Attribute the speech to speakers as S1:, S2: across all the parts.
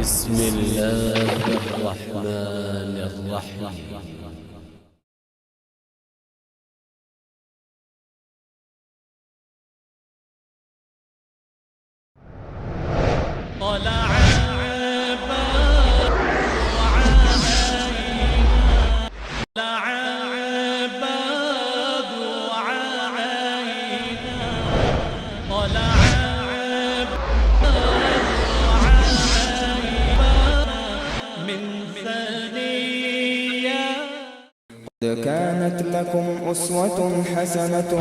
S1: بسم الله الرحمن الرحيم. طلع عباد وعلينا، طلع عباد وعلينا، طلع عباد وعلينا من ثنية.
S2: قد كانت لكم أسوة حسنة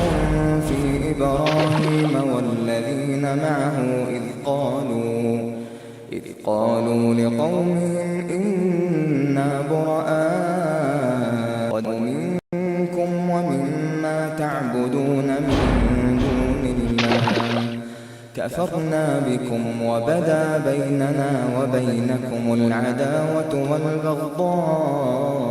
S2: في إبراهيم والذين معه إذ قالوا لقومهم إنا براء منكم ومما تعبدون من دون الله كفرنا بكم وبدا بيننا وبينكم العداوة والبغضاء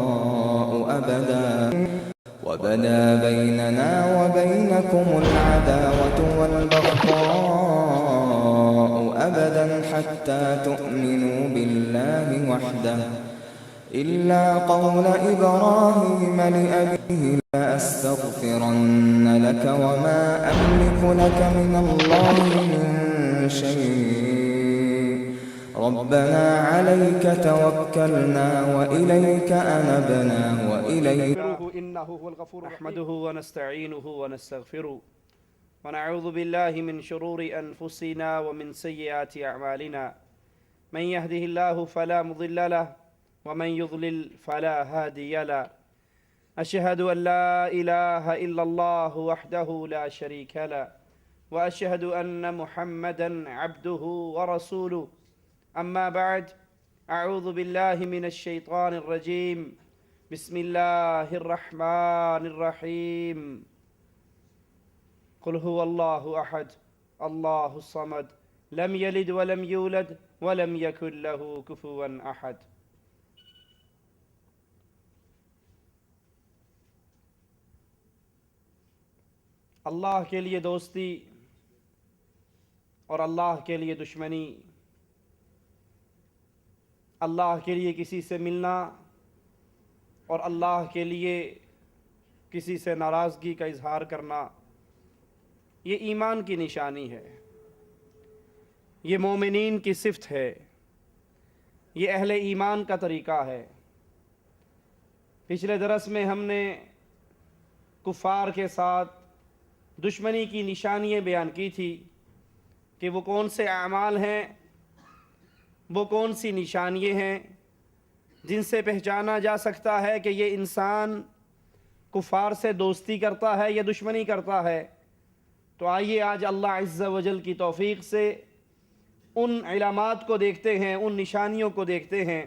S2: أبدا حتى تؤمنوا بالله وحده إلا قول إبراهيم لأبيه لأستغفرن لك وما أملك لك من الله من شيء ربنا عليك توكلنا وإليك أنبنا وإليك
S3: إنه هو الغفور نحمده ونستعينه ونستغفره ونعوذ بالله من شرور أنفسنا ومن سيئات أعمالنا من يهده الله فلا مضل له ومن يضلل فلا هادي له أشهد أن لا إله إلا الله وحده لا شريك له وأشهد أن محمدا عبده ورسوله أما بعد أعوذ بالله من الشيطان الرجيم بسم الله الرحمن الرحيم قل هو الله أحد الله الصمد لم يلد ولم يولد ولم يكن له كفوا أحد. اللہ کے لیے دوستی اور اللہ کے لیے دشمنی، اللہ کے لیے کسی سے ملنا اور اللہ کے لیے کسی سے ناراضگی کا اظہار کرنا، یہ ایمان کی نشانی ہے، یہ مومنین کی صفت ہے، یہ اہل ایمان کا طریقہ ہے۔ پچھلے درس میں ہم نے کفار کے ساتھ دشمنی کی نشانیاں بیان کی تھی کہ وہ کون سے اعمال ہیں، وہ کون سی نشانیاں ہیں جن سے پہچانا جا سکتا ہے کہ یہ انسان کفار سے دوستی کرتا ہے یا دشمنی کرتا ہے۔ تو آئیے آج اللہ عز و جل کی توفیق سے ان علامات کو دیکھتے ہیں، ان نشانیوں کو دیکھتے ہیں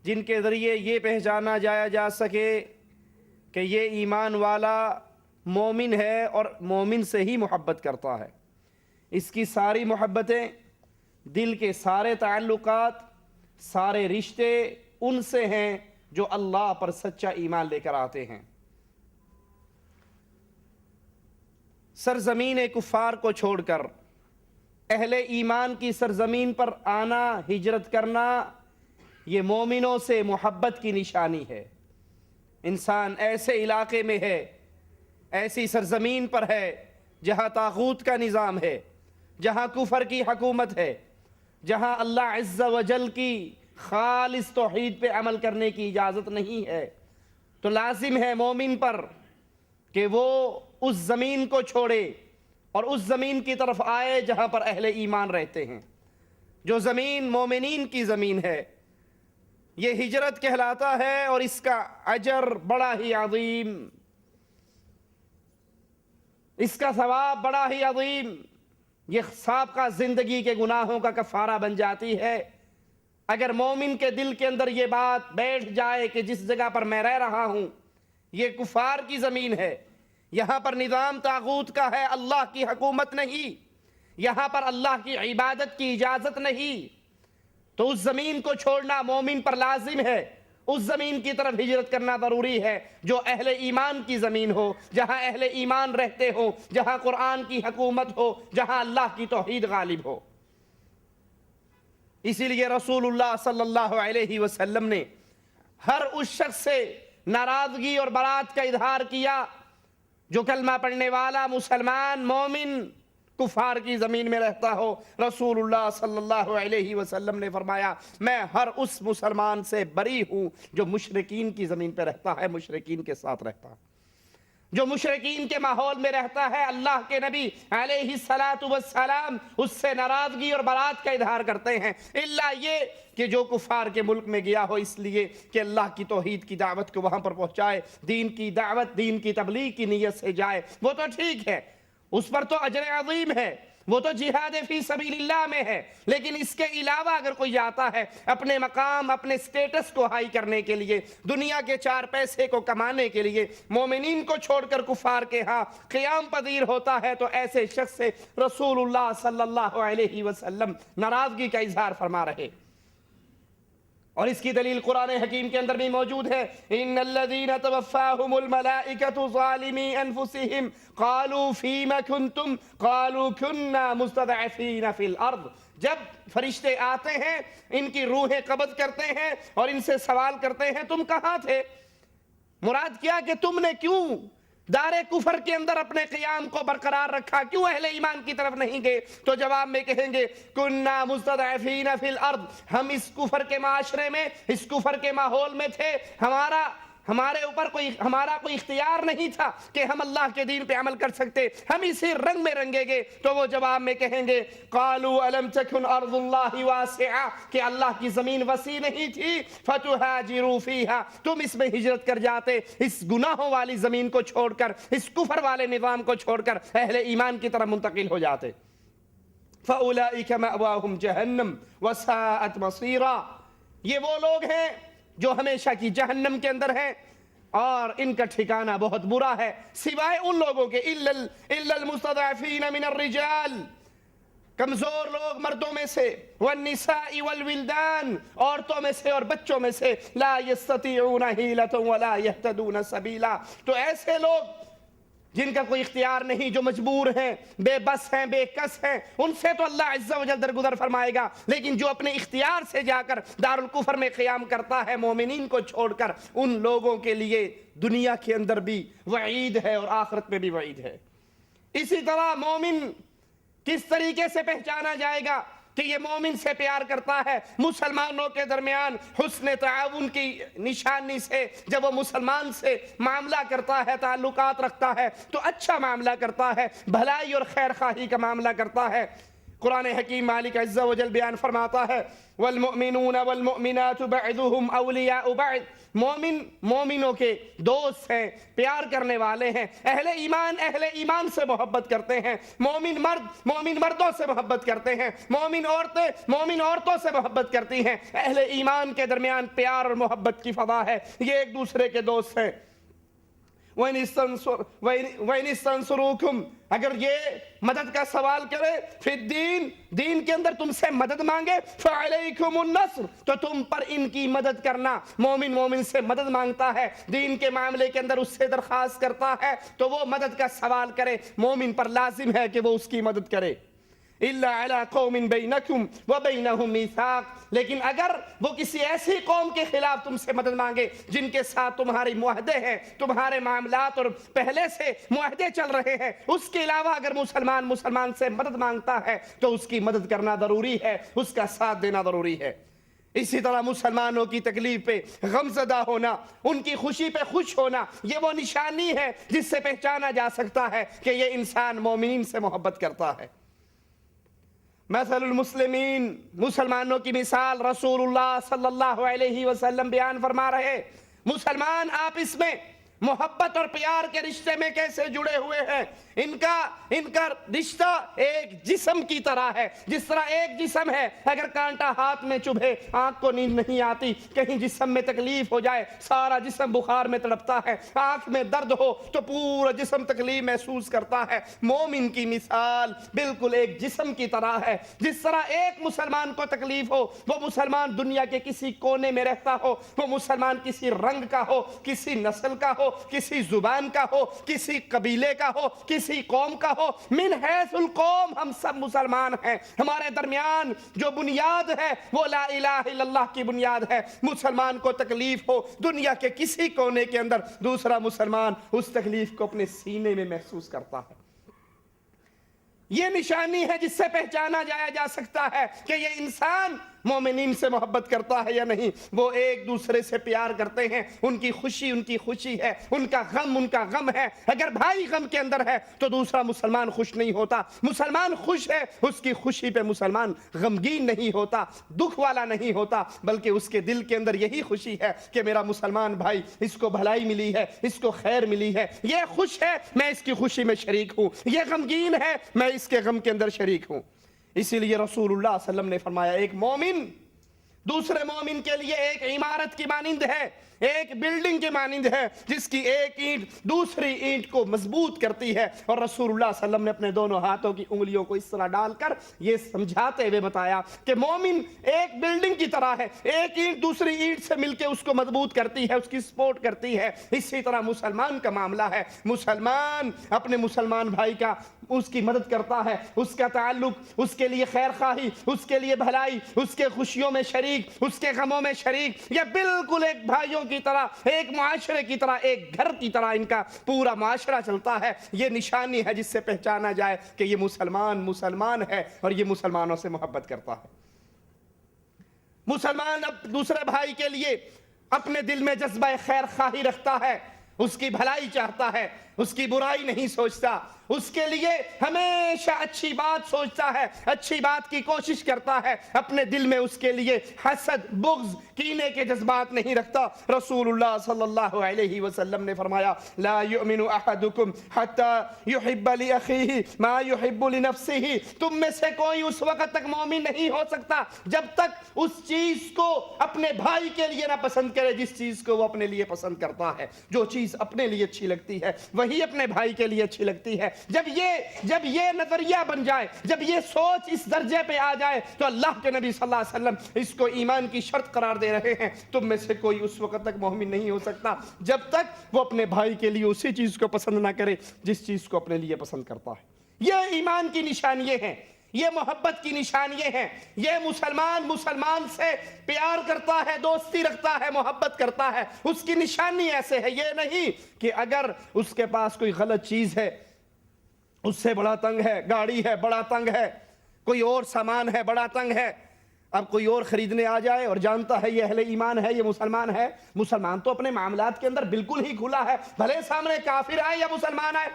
S3: جن کے ذریعے یہ پہچانا جا سکے کہ یہ ایمان والا مومن ہے اور مومن سے ہی محبت کرتا ہے۔ اس کی ساری محبتیں، دل کے سارے تعلقات، سارے رشتے ان سے ہیں جو اللہ پر سچا ایمان لے کر آتے ہیں۔ سرزمین کفار کو چھوڑ کر اہل ایمان کی سرزمین پر آنا، ہجرت کرنا، یہ مومنوں سے محبت کی نشانی ہے۔ انسان ایسے علاقے میں ہے، ایسی سرزمین پر ہے جہاں طاغوت کا نظام ہے، جہاں کفر کی حکومت ہے، جہاں اللہ عز و جل کی خالص توحید پہ عمل کرنے کی اجازت نہیں ہے، تو لازم ہے مومن پر کہ وہ اس زمین کو چھوڑے اور اس زمین کی طرف آئے جہاں پر اہل ایمان رہتے ہیں۔ جو زمین مومنین کی زمین ہے یہ ہجرت کہلاتا ہے اور اس کا اجر بڑا ہی عظیم، اس کا ثواب بڑا ہی عظیم، یہ سابقہ زندگی کے گناہوں کا کفارہ بن جاتی ہے۔ اگر مومن کے دل کے اندر یہ بات بیٹھ جائے کہ جس جگہ پر میں رہ رہا ہوں یہ کفار کی زمین ہے، یہاں پر نظام طاغوت کا ہے، اللہ کی حکومت نہیں، یہاں پر اللہ کی عبادت کی اجازت نہیں، تو اس زمین کو چھوڑنا مومن پر لازم ہے، اس زمین کی طرف ہجرت کرنا ضروری ہے جو اہل ایمان کی زمین ہو، جہاں اہل ایمان رہتے ہو، جہاں قرآن کی حکومت ہو، جہاں اللہ کی توحید غالب ہو۔ اسی لیے رسول اللہ صلی اللہ علیہ وسلم نے ہر اس شخص سے ناراضگی اور برات کا اظہار کیا جو کلمہ پڑھنے والا مسلمان مومن کفار کی زمین میں رہتا ہو۔ رسول اللہ صلی اللہ علیہ وسلم نے فرمایا میں ہر اس مسلمان سے بری ہوں جو مشرکین کی زمین پہ رہتا ہے، مشرکین کے ساتھ رہتا ہے، جو مشرکین کے ماحول میں رہتا ہے۔ اللہ کے نبی علیہ السلام اس سے ناراضگی اور برات کا اظہار کرتے ہیں، الا یہ کہ جو کفار کے ملک میں گیا ہو اس لیے کہ اللہ کی توحید کی دعوت کو وہاں پر پہنچائے، دین کی دعوت، دین کی تبلیغ کی نیت سے جائے، وہ تو ٹھیک ہے، اس پر تو اجر عظیم ہے، وہ تو جہاد فی سبیل اللہ میں ہے۔ لیکن اس کے علاوہ اگر کوئی جاتا ہے اپنے مقام، اپنے سٹیٹس کو ہائی کرنے کے لیے، دنیا کے 4 پیسے کو کمانے کے لیے، مومنین کو چھوڑ کر کفار کے ہاں قیام پذیر ہوتا ہے، تو ایسے شخص سے رسول اللہ صلی اللہ علیہ وسلم ناراضگی کا اظہار فرما رہے۔ اور اس کی دلیل قرآن حکیم کے اندر بھی موجود ہے، ان الذین توفاہم الملائکۃ ظالمی انفسہم قالوا فیم کنتم قالوا کنا مستضعفین فی الارض۔ جب فرشتے آتے ہیں، ان کی روحیں قبض کرتے ہیں اور ان سے سوال کرتے ہیں تم کہاں تھے؟ مراد کیا کہ تم نے کیوں دار کفر کے اندر اپنے قیام کو برقرار رکھا، کیوں اہل ایمان کی طرف نہیں گئے؟ تو جواب میں کہیں گے کننا مستضعفین فی الارض، ہم اس کفر کے معاشرے میں، اس کفر کے ماحول میں تھے، ہمارے اوپر ہمارا کوئی اختیار نہیں تھا کہ ہم اللہ کے دین پہ عمل کر سکتے، ہم اسی رنگ میں رنگے گے۔ تو وہ جواب میں کہیں گے قالوا الم تکن ارض اللہ واسعہ، کہ اللہ کی زمین وسیع نہیں تھی، فتہاجروا فیہا، تم اس میں ہجرت کر جاتے، اس گناہوں والی زمین کو چھوڑ کر، اس کفر والے نظام کو چھوڑ کر اہل ایمان کی طرف منتقل ہو جاتے۔ فاولئک مأواہم جہنم وساءت مصیرا، یہ وہ لوگ ہیں جو ہمیشہ کی جہنم کے اندر ہیں اور ان کا ٹھکانہ بہت برا ہے، سوائے ان لوگوں کے الا المستضعفین من الرجال، کمزور لوگ مردوں میں سے، والنساء والولدان، عورتوں میں سے اور بچوں میں سے، لا یستطیعون حیلۃ ولا یہتدون سبیلا، تو ایسے لوگ جن کا کوئی اختیار نہیں، جو مجبور ہیں، بے بس ہیں، بے کس ہیں، ان سے تو اللہ عز و جل درگزر فرمائے گا۔ لیکن جو اپنے اختیار سے جا کر دارالکفر میں قیام کرتا ہے مومنین کو چھوڑ کر، ان لوگوں کے لیے دنیا کے اندر بھی وعید ہے اور آخرت میں بھی وعید ہے۔ اسی طرح مومن کس طریقے سے پہچانا جائے گا کہ یہ مومن سے پیار کرتا ہے؟ مسلمانوں کے درمیان حسن تعاون کی نشانی سے، جب وہ مسلمان سے معاملہ کرتا ہے، تعلقات رکھتا ہے تو اچھا معاملہ کرتا ہے، بھلائی اور خیر خواہی کا معاملہ کرتا ہے۔ قرآن حکیم مالک عز و جل بیان فرماتا ہے والمؤمنون والمؤمنات بعضهم اولیاء بعض، مومنوں کے دوست ہیں، پیار کرنے والے ہیں۔ اہل ایمان سے محبت کرتے ہیں، مومن مردوں سے محبت کرتے ہیں، مومن عورتوں سے محبت کرتی ہیں۔ اہل ایمان کے درمیان پیار اور محبت کی فضا ہے، یہ ایک دوسرے کے دوست ہیں۔ وَإِنِ اسْتَنْصُرُوكُمْ، اگر یہ مدد کا سوال کرے فی الدین، دین کے اندر تم سے مدد مانگے، فَعَلَيْكُمُ النَّصْرُ، تو تم پر ان کی مدد کرنا۔ مومن سے مدد مانگتا ہے، دین کے معاملے کے اندر اس سے درخواست کرتا ہے تو وہ مدد کا سوال کرے، مومن پر لازم ہے کہ وہ اس کی مدد کرے۔ إِلَّا عَلَىٰ قَوْمٍ بَيْنَكُمْ وَبَيْنَهُمْ مِيثَاقٌ، لیکن اگر وہ کسی ایسی قوم کے خلاف تم سے مدد مانگے جن کے ساتھ تمہاری معاہدے ہیں، تمہارے معاملات اور پہلے سے معاہدے چل رہے ہیں، اس کے علاوہ اگر مسلمان سے مدد مانگتا ہے تو اس کی مدد کرنا ضروری ہے، اس کا ساتھ دینا ضروری ہے۔ اسی طرح مسلمانوں کی تکلیف پہ غمزدہ ہونا، ان کی خوشی پہ خوش ہونا، یہ وہ نشانی ہے جس سے پہچانا جا سکتا ہے کہ یہ انسان مومنین سے محبت کرتا ہے۔ مثل المسلمین، مسلمانوں کی مثال رسول اللہ صلی اللہ علیہ وسلم بیان فرما رہے۔ مسلمان آپس میں محبت اور پیار کے رشتے میں کیسے جڑے ہوئے ہیں؟ ان کا رشتہ ایک جسم کی طرح ہے، جس طرح ایک جسم ہے، اگر کانٹا ہاتھ میں چبھے آنکھ کو نیند نہیں آتی، کہیں جسم میں تکلیف ہو جائے سارا جسم بخار میں تڑپتا ہے، آنکھ میں درد ہو تو پورا جسم تکلیف محسوس کرتا ہے۔ مومن کی مثال بالکل ایک جسم کی طرح ہے، جس طرح ایک مسلمان کو تکلیف ہو، وہ مسلمان دنیا کے کسی کونے میں رہتا ہو، وہ مسلمان کسی رنگ کا ہو، کسی نسل کا ہو، ہو، کسی زبان کا ہو، کسی قبیلے کا ہو، کسی قوم کا ہو، من حیث القوم ہم سب مسلمان ہیں۔ ہمارے درمیان جو بنیاد ہے وہ لا الہ الا اللہ کی بنیاد ہے۔ مسلمان کو تکلیف ہو دنیا کے کسی کونے کے اندر، دوسرا مسلمان اس تکلیف کو اپنے سینے میں محسوس کرتا ہے۔ یہ نشانی ہے جس سے پہچانا جا سکتا ہے کہ یہ انسان مومنین سے محبت کرتا ہے یا نہیں۔ وہ ایک دوسرے سے پیار کرتے ہیں، ان کی خوشی ہے، ان کا غم ہے۔ اگر بھائی غم کے اندر ہے تو دوسرا مسلمان خوش نہیں ہوتا، مسلمان خوش ہے اس کی خوشی پہ مسلمان غمگین نہیں ہوتا، دکھ والا نہیں ہوتا، بلکہ اس کے دل کے اندر یہی خوشی ہے کہ میرا مسلمان بھائی، اس کو بھلائی ملی ہے، اس کو خیر ملی ہے، یہ خوش ہے میں اس کی خوشی میں شریک ہوں، یہ غمگین ہے میں اس کے غم کے اندر شریک ہوں۔ اسی لیے رسول اللہ صلی اللہ علیہ وسلم نے فرمایا ایک مومن دوسرے مومن کے لیے ایک عمارت کی مانند ہے، ایک بلڈنگ کی مانند ہے جس کی ایک اینٹ دوسری اینٹ کو مضبوط کرتی ہے۔ اور رسول اللہ صلی اللہ علیہ وسلم نے اپنے دونوں ہاتھوں کی انگلیوں کو اس طرح ڈال کر یہ سمجھاتے ہوئے بتایا کہ مومن ایک بلڈنگ کی طرح ہے، ایک اینٹ دوسری اینٹ سے مل کے اس کو مضبوط کرتی ہے، اس کی سپورٹ کرتی ہے۔ اسی طرح مسلمان کا معاملہ ہے، مسلمان اپنے مسلمان بھائی کا اس کی مدد کرتا ہے، اس کا تعلق، اس کے لیے خیر خواہی، اس کے لیے بھلائی، اس کے خوشیوں میں شریک، اس کے غموں میں شریک۔ یہ بالکل ایک بھائیوں کی طرح، ایک معاشرے کی طرح، ایک گھر کی طرح ان کا پورا معاشرہ چلتا ہے۔ یہ نشانی ہے جس سے پہچانا جائے کہ یہ مسلمان ہے اور یہ مسلمانوں سے محبت کرتا ہے۔ مسلمان اب دوسرے بھائی کے لیے اپنے دل میں جذبہ خیر خواہی رکھتا ہے، اس کی بھلائی چاہتا ہے، اس کی برائی نہیں سوچتا، اس کے لیے ہمیشہ اچھی بات سوچتا ہے، اچھی بات کی کوشش کرتا ہے، اپنے دل میں اس کے لیے حسد، بغض، کینے کے جذبات نہیں رکھتا۔ رسول اللہ صلی اللہ علیہ وسلم نے فرمایا لا یؤمن احدکم حتی یحب لأخیہ ما یحب لنفسہ، تم میں سے کوئی اس وقت تک مومن نہیں ہو سکتا جب تک اس چیز کو اپنے بھائی کے لیے نہ پسند کرے جس چیز کو وہ اپنے لیے پسند کرتا ہے۔ جو چیز اپنے لیے اچھی لگتی ہے وہی اپنے بھائی کے لیے اچھی لگتی ہے۔ جب یہ نظریہ بن جائے، جب یہ سوچ اس درجے پہ آ جائے تو اللہ کے نبی صلی اللہ علیہ وسلم اس کو ایمان کی شرط قرار دے رہے ہیں۔ تم میں سے کوئی اس وقت تک مومن نہیں ہو سکتا جب تک وہ اپنے بھائی کے لیے اسی چیز کو پسند نہ کرے جس چیز کو اپنے لیے پسند کرتا ہے۔ یہ ایمان کی نشانیاں ہیں، یہ محبت کی نشانیاں ہیں۔ یہ مسلمان سے پیار کرتا ہے، دوستی رکھتا ہے، محبت کرتا ہے، اس کی نشانی ایسے ہے۔ یہ نہیں کہ اگر اس کے پاس کوئی غلط چیز ہے، اس سے بڑا تنگ ہے، گاڑی ہے بڑا تنگ ہے، کوئی اور سامان ہے بڑا تنگ ہے، اب کوئی اور خریدنے آ جائے اور جانتا ہے یہ اہل ایمان ہے، یہ مسلمان ہے، مسلمان تو اپنے معاملات کے اندر بالکل ہی کھلا ہے، بھلے سامنے کافر آئے یا مسلمان آئے۔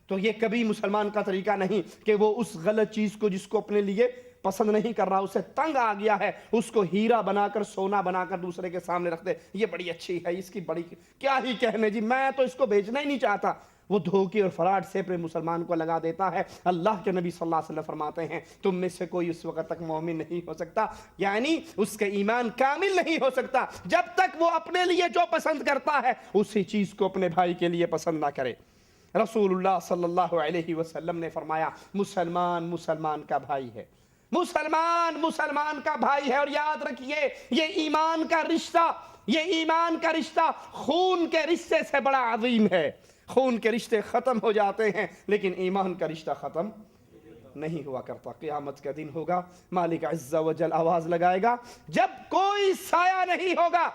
S3: تو یہ کبھی مسلمان کا طریقہ نہیں کہ وہ اس غلط چیز کو جس کو اپنے لیے پسند نہیں کر رہا، اسے تنگ آ گیا ہے، اس کو ہیرا بنا کر، سونا بنا کر دوسرے کے سامنے رکھ دے، یہ بڑی اچھی ہے، اس کی بڑی کیا ہی کہنے جی، میں تو اس کو بیچنا ہی نہیں چاہتا۔ وہ دھوکے اور فراڈ سے اپنے مسلمان کو لگا دیتا ہے۔ اللہ کے نبی صلی اللہ علیہ وسلم فرماتے ہیں تم میں سے کوئی اس وقت تک مومن نہیں ہو سکتا، یعنی اس کا ایمان کامل نہیں ہو سکتا جب تک وہ اپنے لیے جو پسند کرتا ہے اسی چیز کو اپنے بھائی کے لیے پسند نہ کرے۔ رسول اللہ صلی اللہ علیہ وسلم نے فرمایا مسلمان کا بھائی ہے، مسلمان کا بھائی ہے۔ اور یاد رکھیے یہ ایمان کا رشتہ خون کے رشتے سے بڑا عظیم ہے۔ خون کے رشتے ختم ہو جاتے ہیں لیکن ایمان کا رشتہ ختم نہیں ہوا کرتا۔ قیامت کا دن ہوگا، مالک عز و جل آواز لگائے گا جب کوئی سایہ نہیں ہوگا،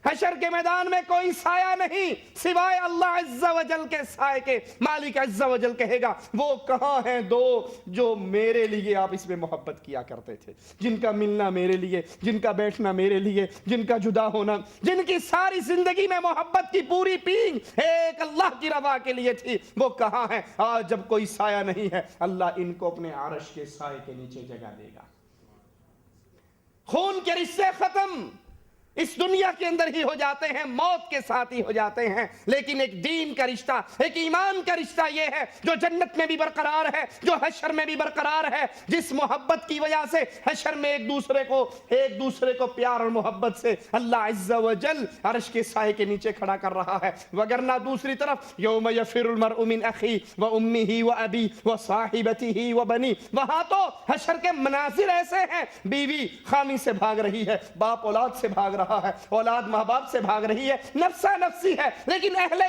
S3: حشر کے میدان میں کوئی سایہ نہیں سوائے اللہ عز و جل کے سائے کے۔ مالک عز و جل کہے گا وہ کہاں ہیں دو جو میرے لیے آپ اس میں محبت کیا کرتے تھے، جن کا ملنا میرے لیے، جن کا بیٹھنا میرے لیے، جن کا جدا ہونا، جن کی ساری زندگی میں محبت کی پوری پینگ ایک اللہ کی رضا کے لیے تھی، وہ کہاں ہیں؟ آج جب کوئی سایہ نہیں ہے اللہ ان کو اپنے عرش کے سائے کے نیچے جگہ دے گا۔ خون کے رشتے ختم اس دنیا کے اندر ہی ہو جاتے ہیں، موت کے ساتھ ہی ہو جاتے ہیں، لیکن ایک دین کا رشتہ، ایک ایمان کا رشتہ یہ ہے جو جنت میں بھی برقرار ہے، جو حشر میں بھی برقرار ہے، جس محبت کی وجہ سے حشر میں ایک دوسرے کو پیار اور محبت سے اللہ عز و جل عرش کے سائے کے نیچے کھڑا کر رہا ہے۔ وگرنہ دوسری طرف یوم یفر المرء من اخی و امہ و ابی و صاحبتہ و بنی، وہاں تو حشر کے مناظر ایسے ہیں، بیوی خامی سے بھاگ رہی ہے، باپ اولاد سے بھاگ رہا رہا ہے، اولاد ماں باپ سے بھاگ رہی ہے، نفسا نفسی ہے، لیکن اہل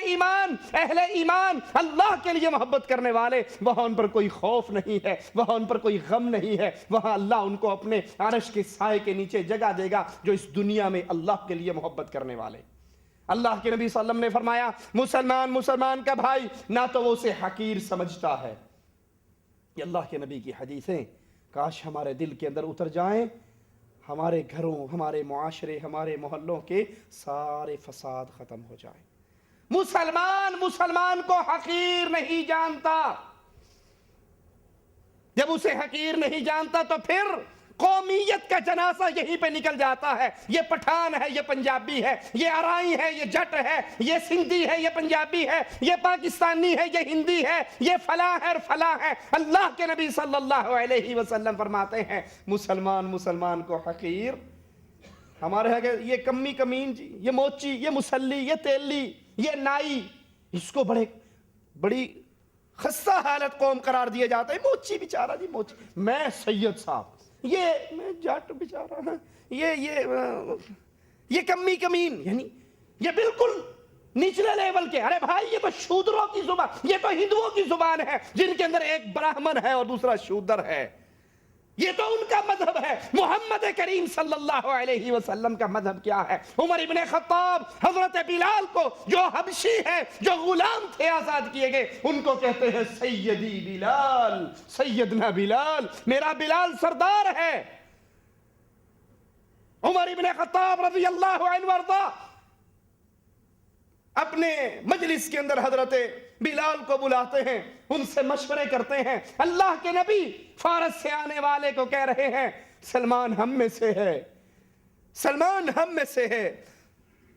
S3: ایمان اللہ کے لیے محبت کرنے والے، وہاں ان پر کوئی خوف نہیں ہے، وہاں ان پر کوئی غم نہیں ہے، وہاں اللہ ان کو اپنے عرش کے سائے کے نیچے جگہ دے گا جو اس دنیا میں اللہ کے لیے محبت کرنے والے۔ اللہ کے نبی صلی اللہ علیہ وسلم نے فرمایا مسلمان کا بھائی نہ تو وہ اسے حقیر سمجھتا ہے۔ یہ اللہ کے نبی کی حدیثیں کاش ہمارے دل کے اندر اتر جائیں، ہمارے گھروں، ہمارے معاشرے، ہمارے محلوں کے سارے فساد ختم ہو جائیں۔ مسلمان کو حقیر نہیں جانتا، جب اسے حقیر نہیں جانتا تو پھر قومیت کا جنازہ یہیں پہ نکل جاتا ہے، یہ پٹھان ہے، یہ پنجابی ہے، یہ ارائی ہے، یہ جٹ ہے، یہ سندھی ہے، یہ پنجابی ہے، یہ پاکستانی ہے، یہ ہندی ہے، یہ فلاں ہے اور فلاں ہے۔ اللہ کے نبی صلی اللہ علیہ وسلم فرماتے ہیں مسلمان کو حقیر، ہمارے ہے کہ یہ کمی کمین جی، یہ موچی، یہ مسلی، یہ تیلی، یہ نائی، اس کو بڑی خستہ حالت قوم قرار دیا جاتا ہے۔ موچی بیچارہ جی، موچی، میں سید صاحب، یہ میں جٹ بیچارہ، یہ کمی کمین، یعنی یہ بالکل نچلے لیول کے۔ ارے بھائی یہ تو شودروں کی زبان، یہ تو ہندوؤں کی زبان ہے جن کے اندر ایک برہمن ہے اور دوسرا شودر ہے، یہ تو ان کا مذہب ہے۔ محمد کریم صلی اللہ علیہ وسلم کا مذہب کیا ہے؟ عمر ابن خطاب حضرت بلال کو، جو حبشی ہیں، جو غلام تھے آزاد کیے گئے، ان کو کہتے ہیں سیدی بلال، سیدنا بلال، میرا بلال سردار ہے۔ عمر ابن خطاب رضی اللہ عنہ وارضا اپنے مجلس کے اندر حضرت بلال کو بلاتے ہیں، ان سے مشورے کرتے ہیں۔ اللہ کے نبی فارس سے آنے والے کو کہہ رہے ہیں سلمان ہم میں سے ہے، سلمان ہم میں سے ہے۔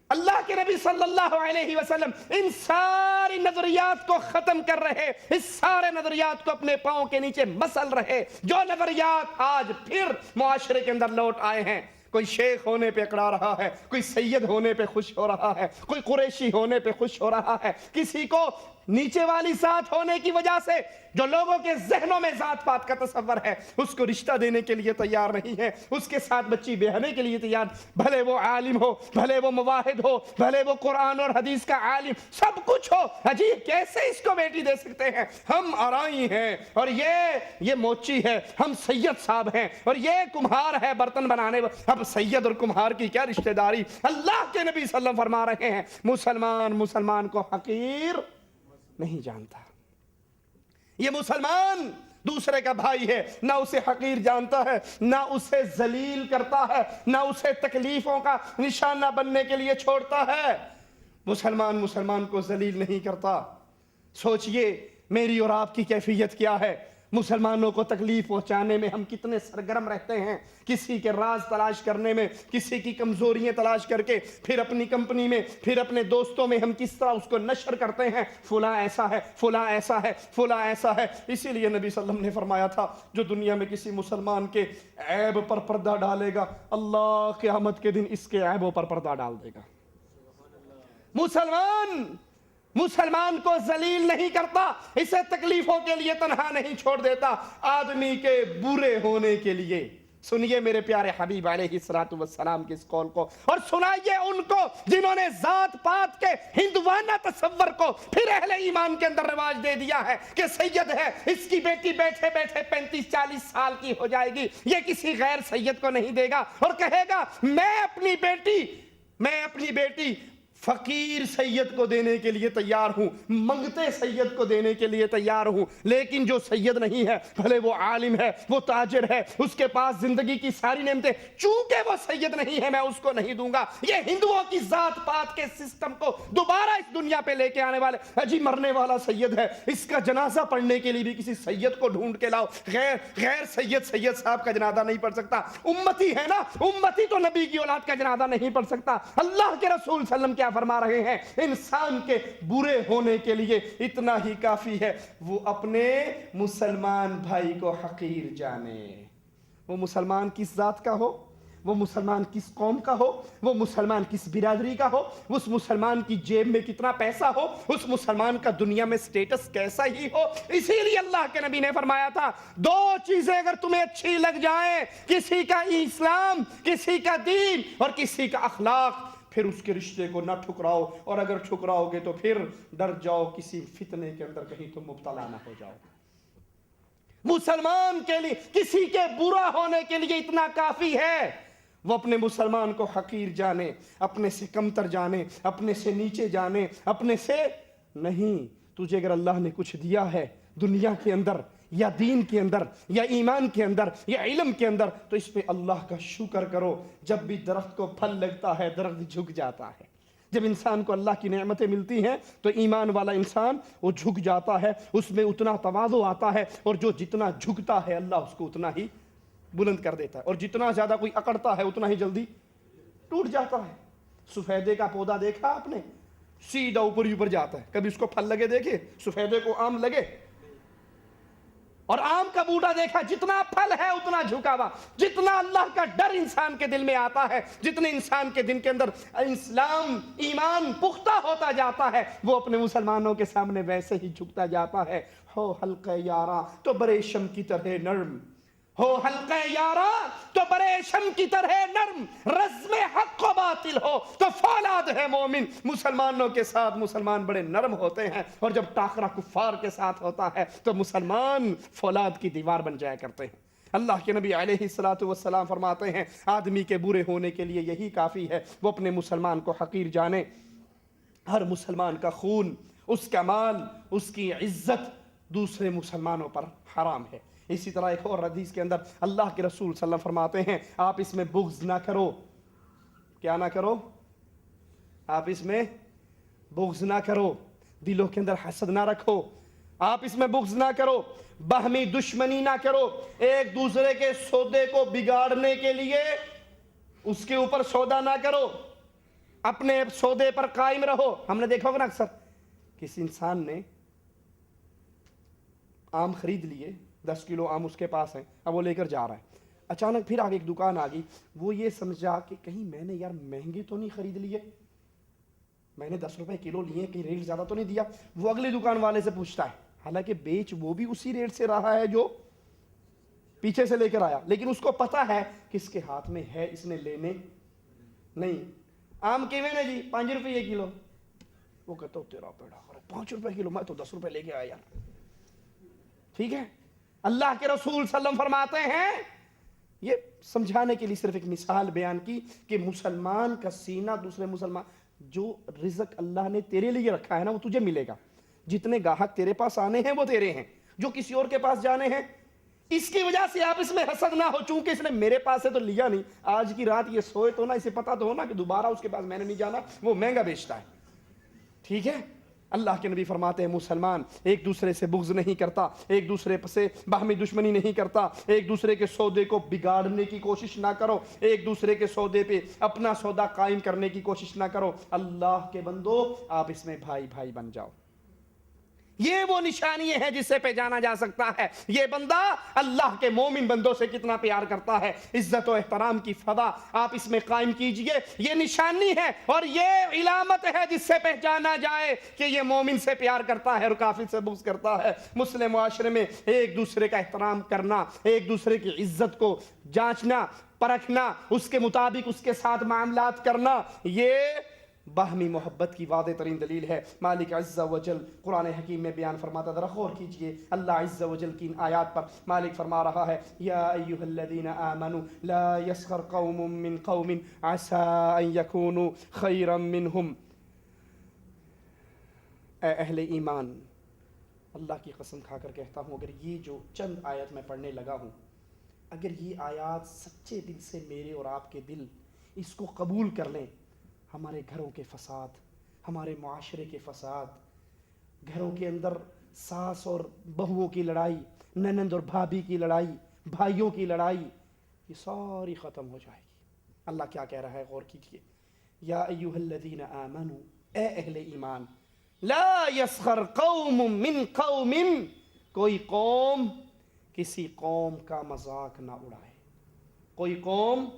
S3: اللہ کے نبی صلی اللہ علیہ وسلم ان ساری نظریات کو ختم کر رہے، اس سارے نظریات کو اپنے پاؤں کے نیچے مسل رہے، جو نظریات آج پھر معاشرے کے اندر لوٹ آئے ہیں۔ کوئی شیخ ہونے پہ اکڑا رہا ہے، کوئی سید ہونے پہ خوش ہو رہا ہے، کوئی قریشی ہونے پہ خوش ہو رہا ہے، کسی کو نیچے والی ذات ہونے کی وجہ سے جو لوگوں کے ذہنوں میں ذات پات کا تصور ہے اس کو رشتہ دینے کے لیے تیار نہیں ہے، اس کے ساتھ بچی بیاہنے کے لیے تیار، بھلے وہ عالم ہو، بھلے وہ مواحد ہو، بھلے وہ قرآن اور حدیث کا عالم، سب کچھ ہو، حجی کیسے اس کو بیٹی دے سکتے ہیں؟ ہم ارائی ہیں اور یہ موچی ہے، ہم سید صاحب ہیں اور یہ کمہار ہے برتن بنانے، اب سید اور کمہار کی کیا رشتہ داری؟ اللہ کے نبی صلی اللہ علیہ وسلم فرما رہے ہیں مسلمان کو حقیر نہیں جانتا۔ یہ مسلمان دوسرے کا بھائی ہے، نہ اسے حقیر جانتا ہے، نہ اسے ذلیل کرتا ہے، نہ اسے تکلیفوں کا نشانہ بننے کے لیے چھوڑتا ہے۔ مسلمان کو ذلیل نہیں کرتا۔ سوچئے میری اور آپ کی کیفیت کیا ہے؟ مسلمانوں کو تکلیف پہنچانے میں ہم کتنے سرگرم رہتے ہیں، کسی کے راز تلاش کرنے میں، کسی کی کمزوریاں تلاش کر کے پھر اپنی کمپنی میں، پھر اپنے دوستوں میں ہم کس طرح اس کو نشر کرتے ہیں، فلاں ایسا ہے، فلاں ایسا ہے، فلاں ایسا ہے۔ اسی لیے نبی صلی اللہ علیہ وسلم نے فرمایا تھا جو دنیا میں کسی مسلمان کے عیب پر پردہ ڈالے گا اللہ قیامت کے دن اس کے عیبوں پر پردہ ڈال دے گا۔ مسلمان کو ذلیل نہیں کرتا، اسے تکلیفوں کے لیے تنہا نہیں چھوڑ دیتا، آدمی کے برے ہونے کے لیے۔ سنیے میرے پیارے حبیب علیہ السلام کی اس قول کو، اور سنائیے ان کو جنہوں نے ذات پات کے ہندوانہ تصور کو پھر اہل ایمان کے اندر رواج دے دیا ہے کہ سید ہے، اس کی بیٹی بیٹھے بیٹھے 35-40 سال کی ہو جائے گی، یہ کسی غیر سید کو نہیں دے گا، اور کہے گا میں اپنی بیٹی فقیر سید کو دینے کے لیے تیار ہوں، منگتے سید کو دینے کے لیے تیار ہوں، لیکن جو سید نہیں ہے، بھلے وہ عالم ہے، وہ تاجر ہے، اس کے پاس زندگی کی ساری نعمتیں، چونکہ وہ سید نہیں ہے میں اس کو نہیں دوں گا۔ یہ ہندوؤں کی ذات پات کے سسٹم کو دوبارہ اس دنیا پہ لے کے آنے والے، جی مرنے والا سید ہے، اس کا جنازہ پڑھنے کے لیے بھی کسی سید کو ڈھونڈ کے لاؤ، غیر سید صاحب کا جنازہ نہیں پڑھ سکتا۔ امتی ہے نا، امتی تو نبی کی اولاد کا جنازہ نہیں پڑھ سکتا۔ اللہ کے رسول صلی اللہ علیہ وسلم کیا فرما رہے ہیں؟ انسان کے برے ہونے کے لیے اتنا ہی کافی ہے وہ اپنے مسلمان بھائی کو حقیر جانے، وہ مسلمان کس ذات کا ہو، وہ مسلمان کس قوم کا ہو، وہ مسلمان کس برادری کا ہو، اس مسلمان کی جیب میں کتنا پیسہ ہو، اس مسلمان کا دنیا میں سٹیٹس کیسا ہی ہو. اسی لیے اللہ کے نبی نے فرمایا تھا دو چیزیں اگر تمہیں اچھی لگ جائیں، کسی کا اسلام، کسی کا دین اور کسی کا اخلاق، پھر اس کے رشتے کو نہ ٹھکراؤ، اور اگر ٹھکراؤ گے تو پھر ڈر جاؤ کسی فتنے کے اندر کہیں تم مبتلا نہ ہو جاؤ. مسلمان کے لیے کسی کے برا ہونے کے لیے اتنا کافی ہے وہ اپنے مسلمان کو حقیر جانے، اپنے سے کمتر جانے، اپنے سے نیچے جانے، اپنے سے نہیں. تجھے اگر اللہ نے کچھ دیا ہے دنیا کے اندر یا دین کے اندر یا ایمان کے اندر یا علم کے اندر تو اس پہ اللہ کا شکر کرو. جب بھی درخت کو پھل لگتا ہے درخت جھک جاتا ہے. جب انسان کو اللہ کی نعمتیں ملتی ہیں تو ایمان والا انسان وہ جھک جاتا ہے، اس میں اتنا تواضع آتا ہے، اور جو جتنا جھکتا ہے اللہ اس کو اتنا ہی بلند کر دیتا ہے، اور جتنا زیادہ کوئی اکڑتا ہے اتنا ہی جلدی ٹوٹ جاتا ہے. سفیدے کا پودا دیکھا آپ نے؟ سیدھا اوپر ہی اوپر جاتا ہے. کبھی اس کو پھل لگے دیکھے؟ سفیدے کو آم لگے؟ اور آم کا بوٹا دیکھا؟ جتنا پھل ہے اتنا جھکا ہوا. جتنا اللہ کا ڈر انسان کے دل میں آتا ہے، جتنے انسان کے دل کے اندر اسلام ایمان پختہ ہوتا جاتا ہے، وہ اپنے مسلمانوں کے سامنے ویسے ہی جھکتا جاتا ہے. ہو حلقہ یاراں تو بریشم کی طرح نرم، ہو حلقہ یاراں تو بریشم کی طرح نرم، رزم حق و باطل ہو تو فولاد ہے مومن. مسلمانوں کے ساتھ مسلمان بڑے نرم ہوتے ہیں، اور جب ٹاکرا کفار کے ساتھ ہوتا ہے تو مسلمان فولاد کی دیوار بن جایا کرتے ہیں. اللہ کے نبی علیہ السلام فرماتے ہیں آدمی کے برے ہونے کے لیے یہی کافی ہے وہ اپنے مسلمان کو حقیر جانے. ہر مسلمان کا خون، اس کا مال، اس کی عزت دوسرے مسلمانوں پر حرام ہے. اسی طرح ایک اور حدیث کے اندر اللہ کے رسول صلی اللہ علیہ وسلم فرماتے ہیں آپ اس میں بغض نہ کرو. کیا نہ کرو؟ آپ اس میں بغض نہ کرو، دلوں کے اندر حسد نہ رکھو. آپ اس میں بغض نہ کرو، باہمی دشمنی نہ کرو، ایک دوسرے کے سودے کو بگاڑنے کے لیے اس کے اوپر سودا نہ کرو، اپنے سودے پر قائم رہو. ہم نے دیکھا ہوگا نا اکثر کسی انسان نے آم خرید لیے، 10 کلو آم اس کے پاس ہیں، اب وہ لے کر جا رہا ہے. اچانک پھر آگے ایک دکان آ گئی، وہ یہ سمجھا کہ کہیں میں نے یار مہنگے تو نہیں خرید لیے، میں نے 10 روپے کلو لیے، کہیں ریٹ زیادہ تو نہیں دیا. وہ اگلی دکان والے سے پوچھتا ہے، حالانکہ بیچ وہ بھی اسی ریٹ سے رہا ہے جو پیچھے سے لے کر آیا، لیکن اس کو پتا ہے کہ اس کے ہاتھ میں ہے، اس نے لینے نہیں. آم کیویں نے جی 5 روپے کلو. وہ کہتا تیرا پیڑا 5 روپے کلو، میں تو 10 روپے لے کے آیا یار. ٹھیک ہے، اللہ کے رسول صلی اللہ علیہ وسلم فرماتے ہیں، یہ سمجھانے کے لیے صرف ایک مثال بیان کی کہ مسلمان کا سینہ دوسرے مسلمان، جو رزق اللہ نے تیرے لیے رکھا ہے نا وہ تجھے ملے گا. جتنے گاہک تیرے پاس آنے ہیں وہ تیرے ہیں، جو کسی اور کے پاس جانے ہیں اس کی وجہ سے آپ اس میں حسد نہ ہو، چونکہ اس نے میرے پاس سے تو لیا نہیں، آج کی رات یہ سوئے تو نا، اسے پتا تو ہونا کہ دوبارہ اس کے پاس میں نے نہیں جانا، وہ مہنگا بیچتا ہے. ٹھیک ہے، اللہ کے نبی فرماتے ہیں مسلمان ایک دوسرے سے بغض نہیں کرتا، ایک دوسرے سے باہمی دشمنی نہیں کرتا، ایک دوسرے کے سودے کو بگاڑنے کی کوشش نہ کرو، ایک دوسرے کے سودے پہ اپنا سودا قائم کرنے کی کوشش نہ کرو. اللہ کے بندو آپ اس میں بھائی بھائی بن جاؤ. یہ وہ نشانی ہے جس سے پہچانا جا سکتا ہے یہ بندہ اللہ کے مومن بندوں سے کتنا پیار کرتا ہے. عزت و احترام کی فضا آپ اس میں قائم کیجئے، یہ نشانی ہے اور یہ علامت ہے جس سے پہچانا جائے کہ یہ مومن سے پیار کرتا ہے اور کافر سے بغض کرتا ہے. مسلم معاشرے میں ایک دوسرے کا احترام کرنا، ایک دوسرے کی عزت کو جانچنا پرکھنا، اس کے مطابق اس کے ساتھ معاملات کرنا، یہ باہمی محبت کی واضح ترین دلیل ہے. مالک عز و جل قرآن حکیم میں بیان فرماتا، ذرا غور کیجئے اللہ عز و جل کی ان آیات پر. مالک فرما رہا ہے یا ایھا الذین آمنوا لا یسخر قوم من قوم عسى ان یکونوا خیرا منہم. اے اہل ایمان، اللہ کی قسم کھا کر کہتا ہوں اگر یہ جو چند آیت میں پڑھنے لگا ہوں، اگر یہ آیات سچے دل سے میرے اور آپ کے دل اس کو قبول کر لیں، ہمارے گھروں کے فساد، ہمارے معاشرے کے فساد، گھروں کے اندر ساس اور بہوؤں کی لڑائی، ننند اور بھابھی کی لڑائی، بھائیوں کی لڑائی، یہ ساری ختم ہو جائے گی. اللہ کیا کہہ رہا ہے غور کیجئے. یا ایھا الذین آمنوا، اے اہل ایمان، لا یسخر قوم من قوم، کوئی قوم کسی قوم کا مذاق نہ اڑائے. کوئی قوم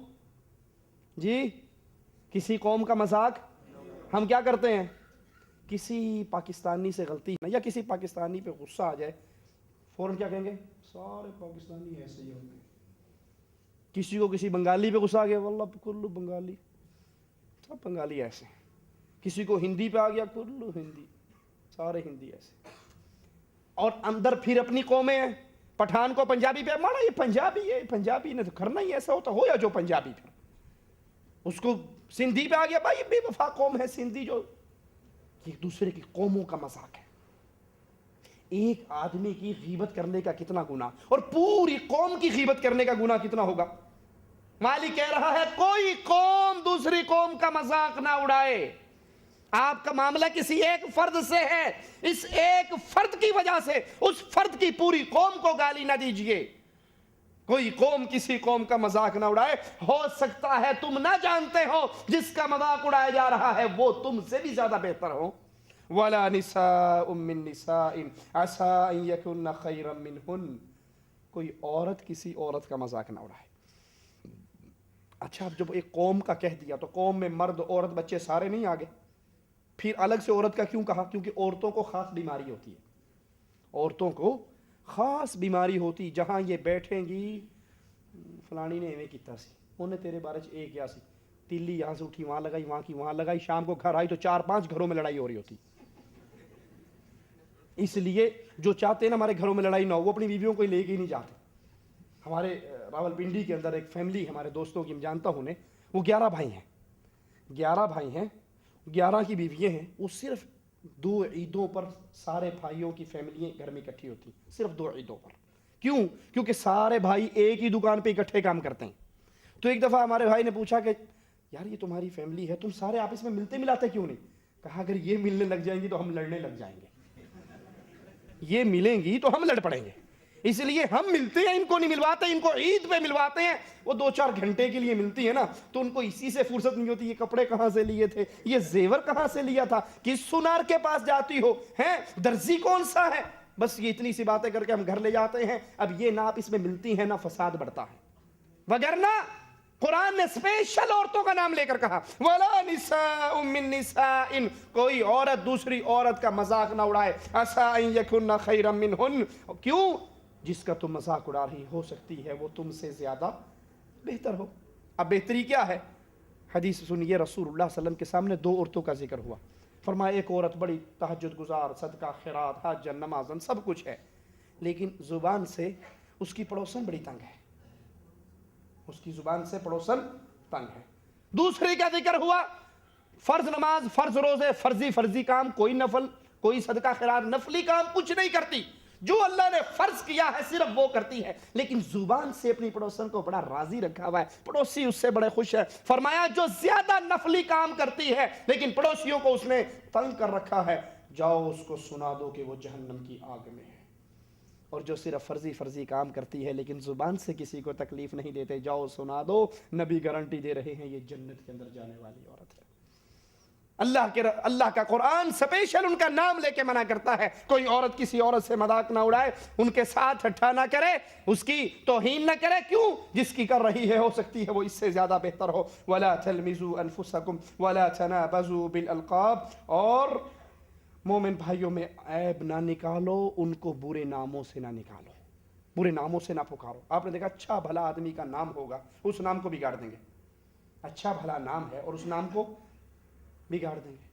S3: جی کسی قوم کا مذاق ہم کیا کرتے ہیں؟ کسی پاکستانی سے غلطی یا کسی پاکستانی پہ غصہ آ جائے فوراً کیا کہیں گے؟ سارے پاکستانی ایسے ہی ہوتے ہیں. کسی کو کسی بنگالی پہ غصہ آ گیا واللہ کلو بنگالی، سب بنگالی ایسے ہیں. کسی کو ہندی پہ آ گیا کلو ہندی، سارے ہندی ایسے. اور اندر پھر اپنی قومیں ہیں. پٹھان کو پنجابی پہ مانا یہ پنجابی ہے، پنجابی نے تو کرنا ہی ایسا ہوتا ہو یا جو پنجابی پہ. اس کو سندھی پہ آ گیا بھائی بے وفا قوم ہے سندھی، جو ایک دوسرے کی قوموں کا مذاق ہے. ایک آدمی کی غیبت کرنے کا کتنا گناہ اور پوری قوم کی غیبت کرنے کا گناہ کتنا ہوگا. مالک کہہ رہا ہے کوئی قوم دوسری قوم کا مذاق نہ اڑائے. آپ کا معاملہ کسی ایک فرد سے ہے، اس ایک فرد کی وجہ سے اس فرد کی پوری قوم کو گالی نہ دیجئے. کوئی قوم کسی قوم کا مذاق نہ اڑائے. ہو سکتا ہے تم نہ جانتے ہو جس کا مذاق اڑایا جا رہا ہے وہ تم سے بھی زیادہ بہتر ہو. وَلَا نِسَاءٌ مِّن نِسَاءٍ عَسَىٰ أَن يَكُنَّ خَيْرًا مِّنْهُنَّ. کوئی عورت کسی عورت کا مذاق نہ اڑائے. اچھا اب جب ایک قوم کا کہہ دیا تو قوم میں مرد عورت بچے سارے نہیں آگے؟ پھر الگ سے عورت کا کیوں کہا؟ کیونکہ عورتوں کو خاص بیماری ہوتی ہے. عورتوں کو خاص بیماری ہوتی. جہاں یہ بیٹھیں گی فلانی نے ایویں کیتا سی، انہیں تیرے بارے اے کیا سی، تیلی یہاں سے اٹھی وہاں لگائی، وہاں کی وہاں لگائی، شام کو گھر آئی تو 4-5 گھروں میں لڑائی ہو رہی ہوتی. اس لیے جو چاہتے ہیں نا ہمارے گھروں میں لڑائی نہ ہو وہ اپنی بیویوں کو لے کے ہی نہیں جاتے. ہمارے راول پنڈی کے اندر ایک فیملی ہمارے دوستوں کی میں جانتا ہوں نے، وہ 11 بھائی ہیں. 11 بھائی ہیں، 11 کی بیویاں ہیں. وہ صرف 2 عیدوں پر سارے بھائیوں کی فیملیاں گھر میں اکٹھی ہوتی، صرف 2 عیدوں پر. کیوں؟ کیونکہ سارے بھائی ایک ہی دکان پہ اکٹھے کام کرتے ہیں. تو ایک دفعہ ہمارے بھائی نے پوچھا کہ یار یہ تمہاری فیملی ہے، تم سارے آپس میں ملتے ملاتے کیوں نہیں؟ کہا اگر یہ ملنے لگ جائیں گی تو ہم لڑنے لگ جائیں گے. یہ ملیں گی تو ہم لڑ پڑیں گے، اس لیے ہم ملتے ہیں، ان کو نہیں ملواتے. ان کو عید پہ ملواتے ہیں. وہ 2-4 گھنٹے کے لیے ملتی ہے نا تو ان کو اسی سے فرصت نہیں ہوتی. یہ کپڑے کہاں سے لیے تھے، یہ زیور کہاں سے لیا تھا، کس سونار کے پاس جاتی ہو، ہیں درزی کون سا ہے. بس یہ اتنی سی باتیں کر کے ہم گھر لے جاتے ہیں. اب یہ نہ آپس میں ملتی ہیں نہ فساد بڑھتا ہے. وگرنہ قرآن نے اسپیشل عورتوں کا نام لے کر کہا وَلَا نِسَاءٌ مِّن نِسَاءٍ. کوئی عورت دوسری عورت کا مذاق نہ اڑائے. عَسَىٰ أَن يَكُنَّ خَيْرًا مِّنْهُنَّ. کیوں؟ جس کا تم مذاق اڑا رہی ہو سکتی ہے وہ تم سے زیادہ بہتر ہو. اب بہتری کیا ہے؟ حدیث سنیے. رسول اللہ صلی اللہ علیہ وسلم کے سامنے 2 عورتوں کا ذکر ہوا. فرمایا ایک عورت بڑی تہجد گزار، صدقہ خیرات، حج نمازن سب کچھ ہے، لیکن زبان سے اس کی پڑوسن بڑی تنگ ہے. اس کی زبان سے پڑوسن تنگ ہے. دوسری کا ذکر ہوا فرض نماز، فرض روزے، فرضی کام، کوئی نفل، کوئی صدقہ خیرات، نفلی کام کچھ نہیں کرتی. جو اللہ نے فرض کیا ہے صرف وہ کرتی ہے، لیکن زبان سے اپنی پڑوسن کو بڑا راضی رکھا ہوا ہے. پڑوسی اس سے بڑے خوش ہے. فرمایا جو زیادہ نفلی کام کرتی ہے لیکن پڑوسیوں کو اس نے تنگ کر رکھا ہے، جاؤ اس کو سنا دو کہ وہ جہنم کی آگ میں ہے. اور جو صرف فرضی کام کرتی ہے لیکن زبان سے کسی کو تکلیف نہیں دیتے، جاؤ سنا دو، نبی گارنٹی دے رہے ہیں یہ جنت کے اندر جانے والی عورت ہے. اللہ کا قرآن سپیشل ان کا نام لے کے منع کرتا ہے کوئی عورت کسی عورت سے مذاق نہ اڑائے، ان کے ساتھ ٹھٹھا نہ کرے، اس کی توہین نہ کرے. کیوں؟ جس کی کر رہی ہے ہو سکتی ہے وہ اس سے زیادہ بہتر ہو. وَلَا تَلْمِزُوا أَنفُسَكُمْ وَلَا تَنَابَزُوا بِالْأَلْقَابِ. اور مومن بھائیوں میں عیب نہ نکالو، ان کو برے ناموں سے نہ نکالو، برے ناموں سے نہ پکارو. آپ نے دیکھا اچھا بھلا آدمی کا نام ہوگا اس نام کو بگاڑ دیں گے. اچھا بھلا نام ہے اور اس نام کو بگاڑ دیں گے.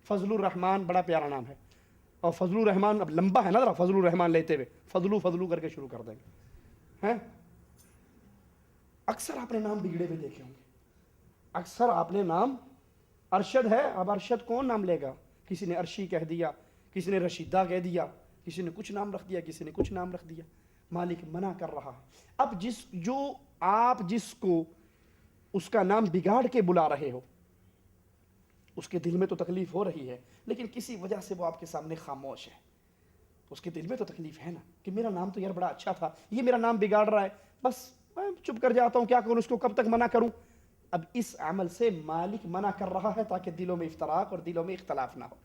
S3: فضل الرحمن بڑا پیارا نام ہے، اور فضل الرحمن اب لمبا ہے نا، ذرا فضل الرحمن لیتے ہوئے فضلو کر کے شروع کر دیں گے. ہیں اکثر آپ نے نام بگڑے ہوئے دیکھے ہوں گے. اکثر آپ نے نام ارشد ہے، اب ارشد کون نام لے گا؟ کسی نے عرشی کہہ دیا، کسی نے رشیدہ کہہ دیا، کسی نے کچھ نام رکھ دیا، کسی نے کچھ نام رکھ دیا. مالک منع کر رہا ہے. اب آپ جس کو اس کا نام بگاڑ کے بلا رہے ہو اس کے دل میں تو تکلیف ہو رہی ہے، لیکن کسی وجہ سے وہ آپ کے سامنے خاموش ہے. اس کے دل میں تو تکلیف ہے نا کہ میرا نام تو یار بڑا اچھا تھا، یہ میرا نام بگاڑ رہا ہے، بس میں چپ کر جاتا ہوں، کیا کروں، اس کو کب تک منع کروں. اب اس عمل سے مالک منع کر رہا ہے تاکہ دلوں میں افتراق اور دلوں میں اختلاف نہ ہو.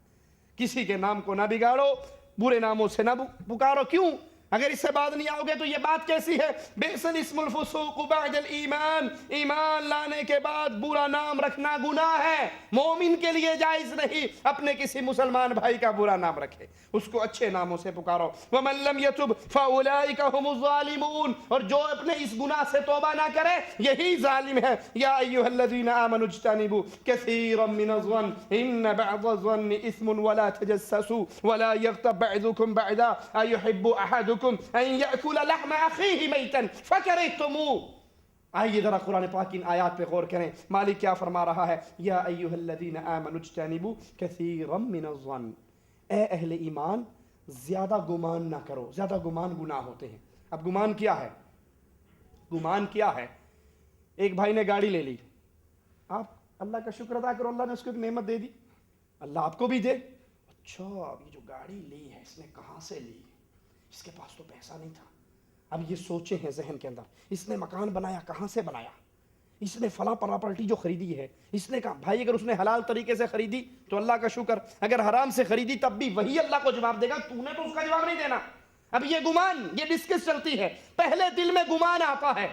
S3: کسی کے نام کو نہ بگاڑو، برے ناموں سے نہ پکارو. کیوں؟ اگر اس سے بعد نہیں آؤ گے تو یہ بات کیسی ہے؟ بئس الاسم الفسوق بعد الایمان، ایمان لانے کے بعد برا نام رکھنا گناہ ہے۔ مومن کے لیے جائز نہیں اپنے کسی مسلمان بھائی کا برا نام رکھے، اس کو اچھے ناموں سے پکارو۔ ومن لم يتب فاولئک هم الظالمون، اور جو اپنے اس گناہ سے توبہ نہ کرے یہی ظالم ہے۔ یا ایھا الذین آمنوا اجتنبوا کثیرا من الظن ان بعض الظن اثم ولا تجسسوا ولا یغتب بعضکم بعضا ایحب احدکم ان یأکل لحم اخیہ میتا فکرہتموہ۔ آئیے ذرا قرآن پاک کی ان آیات پہ غور کریں، مالک کیا فرما رہا ہے؟ یا ایھا الذین آمنوا اجتنبوا کثیرا من الظن، اے اہل ایمان زیادہ گمان نہ کرو۔ زیادہ گمان گناہ ہوتے ہیں۔ اب گمان کیا ہے؟ گمان کیا ہے؟ ایک بھائی نے گاڑی لے لی، آپ اللہ کا شکر ادا کرو، اللہ نے اس کو ایک نعمت دے دی، اللہ آپ کو بھی دے۔ اچھا اب یہ جو گاڑی لی ہے اس نے کہاں سے لی؟ اس کے پاس تو پیسہ نہیں تھا۔ اب یہ سوچے ہیں ذہن کے اندر، اس نے مکان بنایا کہاں سے بنایا؟ اس نے فلاں پراپرٹی جو خریدی ہے، اس نے کہا بھائی اگر اس نے حلال طریقے سے خریدی تو اللہ کا شکر، اگر حرام سے خریدی تب بھی وہی اللہ کو جواب دے گا، تو نے تو اس کا جواب نہیں دینا۔ اب یہ گمان، یہ ڈسکس چلتی ہے، پہلے دل میں گمان آتا ہے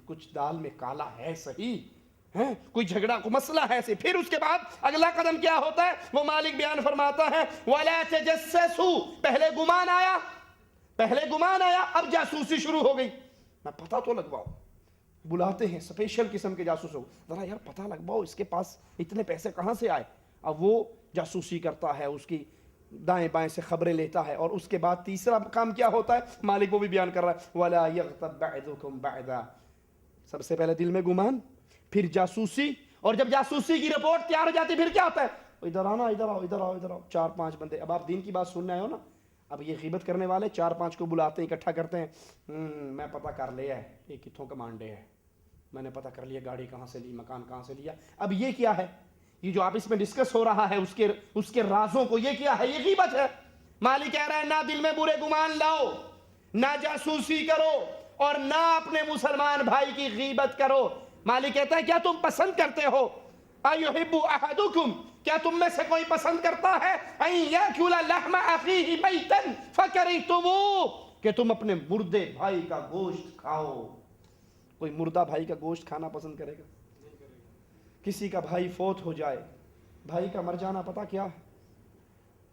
S3: کچھ دال میں کالا ہے صحیح ہے، کوئی جھگڑا کوئی مسئلہ ہے صحیح، پھر اس کے بعد اگلا قدم کیا ہوتا ہے؟ وہ مالک بیان فرماتا ہے وَلَا تَجَسَّسُوا، پہلے گمان آیا، اب جاسوسی شروع ہو گئی، میں پتہ تو لگواؤ، بلاتے ہیں اسپیشل قسم کے جاسوسوں، ذرا یار پتہ لگواؤ اس کے پاس اتنے پیسے کہاں سے آئے۔ اب وہ جاسوسی کرتا ہے، اس کی دائیں بائیں سے خبریں لیتا ہے، اور اس کے بعد تیسرا کام کیا ہوتا ہے؟ مالک وہ بھی بیان کر رہا ہے وَلَا يَغْتَبْ بَعْضُكُمْ بَعْضًا، سب سے پہلے دل میں گمان، پھر جاسوسی، اور جب جاسوسی کی رپورٹ تیار ہو جاتی پھر کیا ہوتا ہے؟ ادھر آنا، ادھر آؤ، ادھر آؤ، ادھر آؤ، 4-5 بندے، اب آپ دین کی بات سننے آئے ہو نا، اب یہ غیبت کرنے والے 4-5 کو بلاتے ہیں، اکٹھا کرتے ہیں، میں پتہ کر لیا ہے یہ کتوں کا مانڈے ہے، میں نے پتہ کر لیا گاڑی کہاں سے لی، مکان کہاں سے لیا۔ اب یہ کیا ہے؟ یہ جو آپس میں ڈسکس ہو رہا ہے اس کے رازوں کو، یہ کیا ہے؟ یہ غیبت ہے۔ مالک کہہ رہا ہے نہ دل میں برے گمان لاؤ، نہ جاسوسی کرو، اور نہ اپنے مسلمان بھائی کی غیبت کرو۔ مالک کہتا ہے کیا تم پسند کرتے ہو؟ ایحب احدکم، کیا تم میں سے کوئی پسند کرتا ہے ان یاکل لحم اخیہ میتا فکرہتموہ، کہ تم اپنے مردے بھائی کا گوشت کھاؤ؟ کوئی مردہ بھائی کا گوشت کھانا پسند کرے گا؟ کسی کا بھائی فوت ہو جائے، بھائی کا مر جانا پتہ کیا ہے؟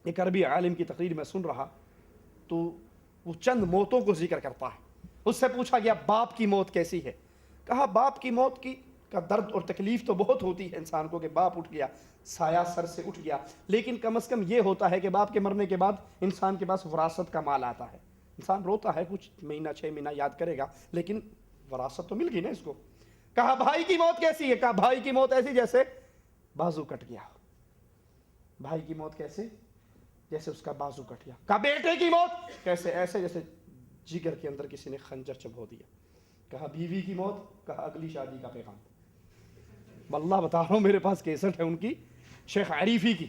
S3: ایک عربی عالم کی تقریر میں سن رہا تو وہ چند موتوں کو ذکر کرتا ہے۔ اس سے پوچھا گیا باپ کی موت کیسی ہے؟ کہا باپ کی موت کا درد اور تکلیف تو بہت ہوتی ہے انسان کو، کہ باپ اٹھ گیا، سایہ سر سے اٹھ گیا، لیکن کم از کم یہ ہوتا ہے کہ باپ کے مرنے کے بعد انسان کے پاس وراثت کا مال آتا ہے، انسان روتا ہے کچھ مہینہ 6 مہینہ یاد کرے گا، لیکن وراثت تو مل گئی نا اس کو۔ کہا بھائی کی موت کیسی ہے؟ کہا بھائی کی موت ایسی جیسے بازو کٹ گیا۔ بھائی کی موت کیسے؟ جیسے اس کا بازو کٹ گیا۔ کہا بیٹے کی موت کیسے؟ ایسے جیسے جگر کے اندر کسی نے خنجر چبھو دیا۔ کہا بیوی کی موت؟ کہا اگلی شادی کا پیغام۔ واللہ بتا رہا ہوں، میرے پاس کیسٹ ہے ان کی، شیخ عریفی کی،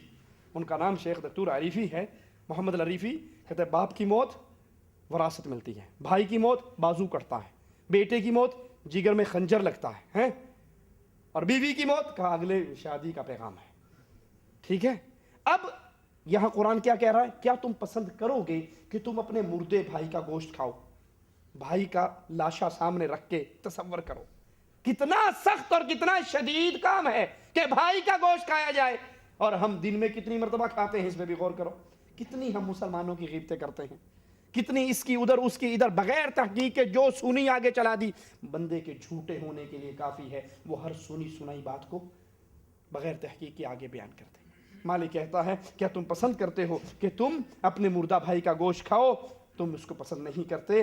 S3: ان کا نام شیخ دکتور عریفی ہے، محمد العریفی، کہتے ہیں باپ کی موت وراثت ملتی ہے، بھائی کی موت بازو کٹتا ہے، بیٹے کی موت جگر میں خنجر لگتا ہے، اور بیوی کی موت کہا اگلے شادی کا پیغام ہے۔ ٹھیک ہے، اب یہاں قرآن کیا کہہ رہا ہے؟ کیا تم پسند کرو گے کہ تم اپنے مردے بھائی کا گوشت کھاؤ؟ بھائی کا لاشا سامنے رکھ کے تصور کرو کتنا سخت اور کتنا شدید کام ہے کہ بھائی کا گوشت کھایا جائے، اور ہم دن میں کتنی مرتبہ کھاتے ہیں، اس میں بھی غور کرو۔ کتنی ہم مسلمانوں کی غیبتیں کرتے ہیں، کتنی اس کی ادھر اس کی ادھر، بغیر تحقیق کے جو سنی آگے چلا دی۔ بندے کے جھوٹے ہونے کے لیے کافی ہے وہ ہر سنی سنائی بات کو بغیر تحقیق کے آگے بیان کرتے ہیں۔ مالک کہتا ہے کیا تم پسند کرتے ہو کہ تم اپنے مردہ بھائی کا گوشت کھاؤ؟ تم اس کو پسند نہیں کرتے۔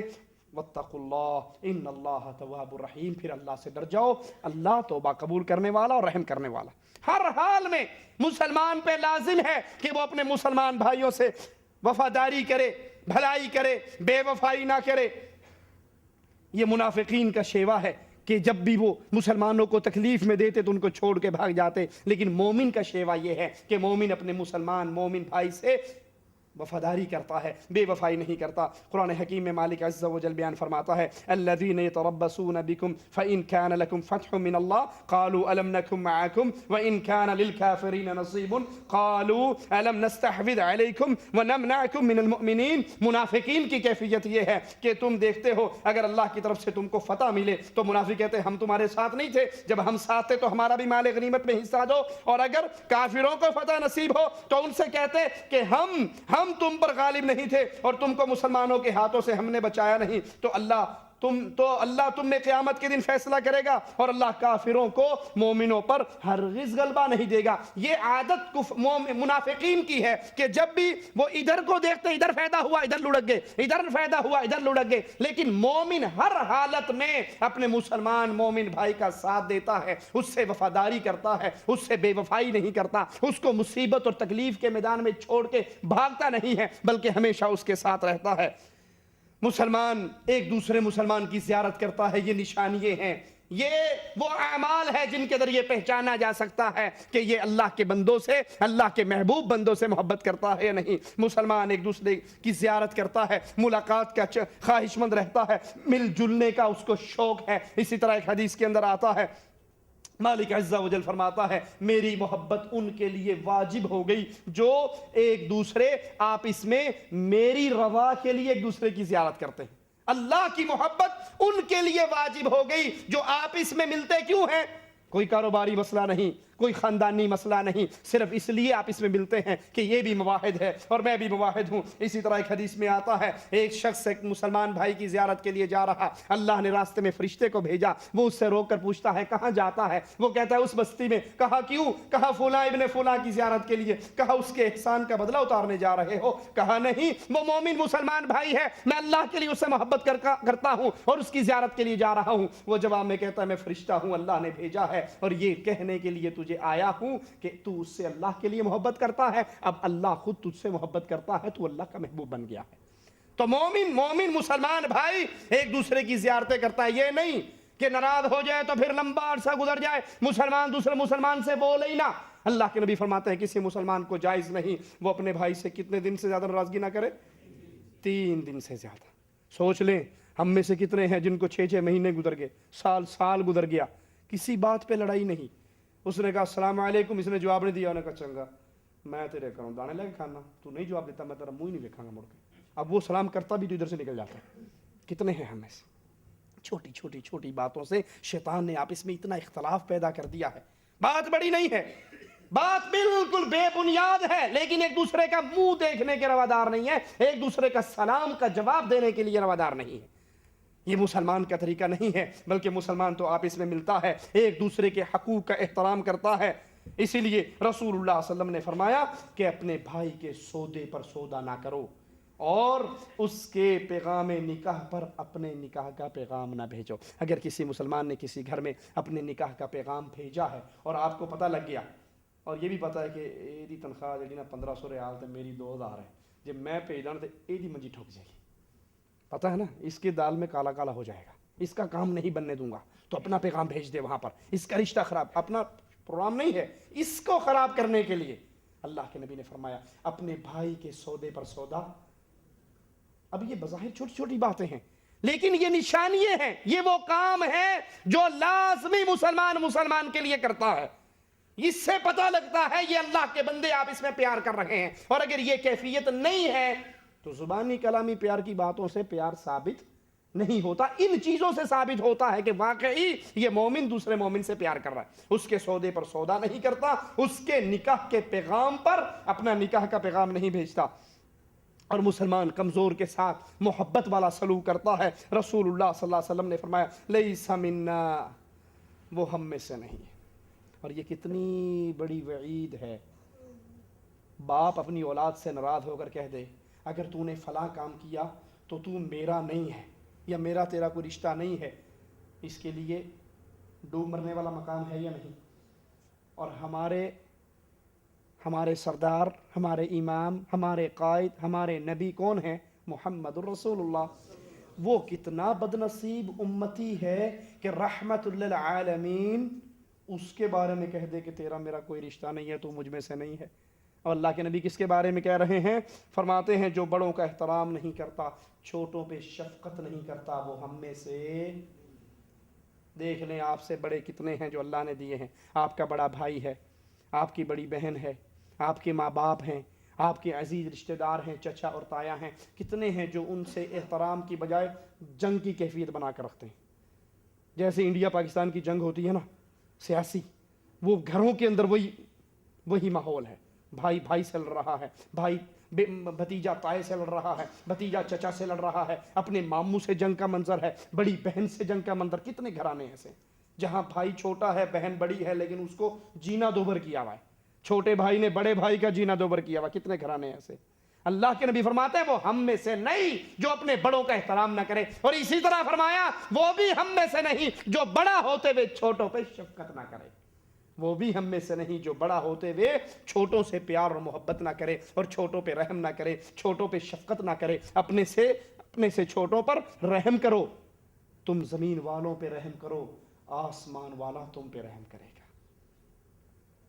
S3: واتقوا اللہ ان اللہ تواب الرحیم، پھر اللہ سے ڈر جاؤ، اللہ توبہ قبول کرنے والا اور رحم کرنے والا۔ ہر حال میں مسلمان پہ لازم ہے کہ وہ اپنے مسلمان بھائیوں سے وفاداری کرے، بھلائی کرے، بے وفائی نہ کرے۔ یہ منافقین کا شیوا ہے کہ جب بھی وہ مسلمانوں کو تکلیف میں دیتے تو ان کو چھوڑ کے بھاگ جاتے، لیکن مومن کا شیوا یہ ہے کہ مومن اپنے مومن بھائی سے وفاداری کرتا ہے، بے وفائی نہیں کرتا۔ قرآن حکیم میں مالک عز و جل بیان فرماتا ہے الذین یتربصون بکم فإن کان لکم فتح من اللہ قالوا الم نکن معکم وإن کان للکافرین نصیب قالوا الم نستحوذ علیکم ونمنعکم من المؤمنین۔ منافقین کی کیفیت یہ ہے کہ تم دیکھتے ہو اگر اللہ کی طرف سے تم کو فتح ملے تو منافق کہتے ہیں ہم تمہارے ساتھ نہیں تھے، جب ہم ساتھ تھے تو ہمارا بھی مال غنیمت میں حصہ دو، اور اگر کافروں کو فتح نصیب ہو تو ان سے کہتے کہ ہم تم پر غالب نہیں تھے اور تم کو مسلمانوں کے ہاتھوں سے ہم نے بچایا نہیں، تو اللہ تم میں قیامت کے دن فیصلہ کرے گا اور اللہ کافروں کو مومنوں پر ہرگز غلبہ نہیں دے گا۔ یہ عادت منافقین کی ہے کہ جب بھی وہ ادھر کو دیکھتے ادھر فائدہ ہوا ادھر لڑک گئے، ادھر فائدہ ہوا ادھر لڑک گئے، لیکن مومن ہر حالت میں اپنے مسلمان مومن بھائی کا ساتھ دیتا ہے، اس سے وفاداری کرتا ہے، اس سے بے وفائی نہیں کرتا، اس کو مصیبت اور تکلیف کے میدان میں چھوڑ کے بھاگتا نہیں ہے بلکہ ہمیشہ اس کے ساتھ رہتا ہے۔ مسلمان ایک دوسرے مسلمان کی زیارت کرتا ہے، یہ نشانیاں ہیں، یہ وہ اعمال ہے جن کے ذریعے پہچانا جا سکتا ہے کہ یہ اللہ کے بندوں سے، اللہ کے محبوب بندوں سے محبت کرتا ہے یا نہیں۔ مسلمان ایک دوسرے کی زیارت کرتا ہے، ملاقات کا خواہش مند رہتا ہے، مل جلنے کا اس کو شوق ہے۔ اسی طرح ایک حدیث کے اندر آتا ہے مالک عز و جل فرماتا ہے میری محبت ان کے لیے واجب ہو گئی جو ایک دوسرے آپس میں میری رضا کے لیے ایک دوسرے کی زیارت کرتے ہیں۔ اللہ کی محبت ان کے لیے واجب ہو گئی جو آپس میں ملتے کیوں ہیں؟ کوئی کاروباری مسئلہ نہیں، کوئی خاندانی مسئلہ نہیں، صرف اس لیے آپ اس میں ملتے ہیں کہ یہ بھی مواحد ہے اور میں بھی مواحد ہوں۔ اسی طرح ایک حدیث میں آتا ہے ایک شخص ایک مسلمان بھائی کی زیارت کے لیے جا رہا، اللہ نے راستے میں فرشتے کو بھیجا، وہ اس سے روک کر پوچھتا ہے کہاں جاتا ہے؟ وہ کہتا ہے اس بستی میں۔ کہا کیوں؟ کہا فلاں ابن فلاں کی زیارت کے لیے۔ کہا اس کے احسان کا بدلہ اتارنے جا رہے ہو؟ کہا نہیں، وہ مومن مسلمان بھائی ہے، میں اللہ کے لیے اس سے محبت کرتا ہوں اور اس کی زیارت کے لیے جا رہا ہوں۔ وہ جواب میں کہتا ہے میں فرشتہ ہوں، اللہ نے بھیجا ہے اور یہ کہنے کے لیے تجھے آیا ہوں کہ تو اس سے اللہ کے لیے محبت کرتا ہے، اب اللہ خود تجھ سے محبت کرتا ہے، تو اللہ کا محبوب بن گیا ہے۔ تو مومن مسلمان بھائی ایک دوسرے کی زیارتیں کرتا ہے، یہ نہیں کہ ناراض ہو جائے تو پھر لمبا عرصہ گزر جائے مسلمان دوسرے مسلمان سے بولے ہی نہ۔ اللہ کے نبی فرماتے ہیں کسی مسلمان کو جائز نہیں وہ اپنے بھائی سے کتنے دن سے زیادہ ناراضگی نہ کرے؟ 3 دن سے زیادہ۔ سوچ لیں ہم میں سے کتنے ہیں جن کو 6 مہینے گزر گئے، سال گزر گیا، کسی بات پہ لڑائی نہیں۔ اس نے کہا السلام علیکم، اس نے جواب نہیں دیا، انہوں نے کہا چنگا میں تیرے کروں دانے لے کے کھانا، تو نہیں جواب دیتا میں تیرا منہ ہی نہیں دیکھاں گا مڑ کے۔ اب وہ سلام کرتا بھی تو ادھر سے نکل جاتا ہے۔ کتنے ہیں ہم میں سے چھوٹی باتوں سے شیطان نے آپس میں اتنا اختلاف پیدا کر دیا ہے۔ بات بڑی نہیں ہے، بات بالکل بے بنیاد ہے، لیکن ایک دوسرے کا منہ دیکھنے کے روادار نہیں ہے، ایک دوسرے کا سلام کا جواب دینے کے لیے روادار نہیں ہے۔ یہ مسلمان کا طریقہ نہیں ہے، بلکہ مسلمان تو آپس میں ملتا ہے، ایک دوسرے کے حقوق کا احترام کرتا ہے۔ اسی لیے رسول اللہ صلی اللہ علیہ وسلم نے فرمایا کہ اپنے بھائی کے سودے پر سودا نہ کرو اور اس کے پیغام نکاح پر اپنے نکاح کا پیغام نہ بھیجو۔ اگر کسی مسلمان نے کسی گھر میں اپنے نکاح کا پیغام بھیجا ہے اور آپ کو پتہ لگ گیا اور یہ بھی پتہ ہے کہ ایدی تنخواہ جڑی نا 1500 ریال تے میری 2000 ہے، جب میں بھیجاں تے ایدی منجی ٹھک جائے گی، پتہ ہے نا اس کی دال میں کالا کالا ہو جائے گا، اس کا کام نہیں بننے دوں گا، تو اپنا پیغام بھیج دے وہاں پر، اس کا رشتہ خراب، اپنا پروگرام نہیں ہے، اس کو خراب کرنے کے لیے اللہ کے نبی نے فرمایا اپنے بھائی کے سودے پر سودا۔ اب یہ بظاہر چھوٹی چھوٹی باتیں ہیں لیکن یہ نشانیاں ہیں، یہ وہ کام ہے جو لازمی مسلمان کے لیے کرتا ہے۔ اس سے پتہ لگتا ہے یہ اللہ کے بندے آپ اس میں پیار کر رہے ہیں، اور اگر یہ کیفیت نہیں ہے تو زبانی کلامی پیار کی باتوں سے پیار ثابت نہیں ہوتا، ان چیزوں سے ثابت ہوتا ہے کہ واقعی یہ مومن دوسرے مومن سے پیار کر رہا ہے، اس کے سودے پر سودا نہیں کرتا، اس کے نکاح کے پیغام پر اپنا نکاح کا پیغام نہیں بھیجتا، اور مسلمان کمزور کے ساتھ محبت والا سلوک کرتا ہے۔ رسول اللہ صلی اللہ علیہ وسلم نے فرمایا لیس منا، وہ ہم میں سے نہیں ہے۔ اور یہ کتنی بڑی وعید ہے، باپ اپنی اولاد سے ناراض ہو کر کہہ دے اگر تو نے فلاں کام کیا تو تو میرا نہیں ہے یا میرا تیرا کوئی رشتہ نہیں ہے، اس کے لیے ڈوب مرنے والا مقام ہے یا نہیں؟ اور ہمارے سردار، ہمارے امام، ہمارے قائد، ہمارے نبی کون ہیں؟ محمد الرسول اللہ۔ وہ کتنا بدنصیب امتی ہے کہ رحمت للعالمین اس کے بارے میں کہہ دے کہ تیرا میرا کوئی رشتہ نہیں ہے، تو مجھ میں سے نہیں ہے۔ اور اللہ کے نبی کس کے بارے میں کہہ رہے ہیں؟ فرماتے ہیں جو بڑوں کا احترام نہیں کرتا، چھوٹوں پہ شفقت نہیں کرتا، وہ ہم میں سے دیکھ لیں آپ سے بڑے کتنے ہیں جو اللہ نے دیے ہیں۔ آپ کا بڑا بھائی ہے، آپ کی بڑی بہن ہے، آپ کے ماں باپ ہیں، آپ کے عزیز رشتہ دار ہیں، چچا اور تایا ہیں، کتنے ہیں جو ان سے احترام کی بجائے جنگ کی کیفیت بنا کر رکھتے ہیں۔ جیسے انڈیا پاکستان کی جنگ ہوتی ہے نا سیاسی، وہ گھروں کے اندر وہی ماحول ہے، بھائی بھائی سے لڑ رہا ہے، بھائی بھتیجا تائے سے لڑ رہا ہے، بھتیجا چچا سے لڑ رہا ہے، اپنے ماموں سے جنگ کا منظر ہے، بڑی بہن سے جنگ کا منظر۔ کتنے گھرانے ایسے جہاں بھائی چھوٹا ہے بہن بڑی ہے لیکن اس کو جینا دوبر کیا ہوا ہے، چھوٹے بھائی نے بڑے بھائی کا جینا دوبر کیا ہوا، کتنے گھرانے ایسے۔ اللہ کے نبی فرماتے ہیں وہ ہم میں سے نہیں جو اپنے بڑوں کا احترام نہ کرے، اور اسی طرح فرمایا وہ بھی ہم میں سے نہیں جو بڑا ہوتے ہوئے چھوٹوں پہ شفقت نہ کرے، وہ بھی ہم میں سے نہیں جو بڑا ہوتے ہوئے چھوٹوں سے پیار اور محبت نہ کرے اور چھوٹوں پہ رحم نہ کرے، چھوٹوں پہ شفقت نہ کرے۔ اپنے سے چھوٹوں پر رحم کرو، تم زمین والوں پہ رحم کرو، آسمان والا تم پہ رحم کرے گا۔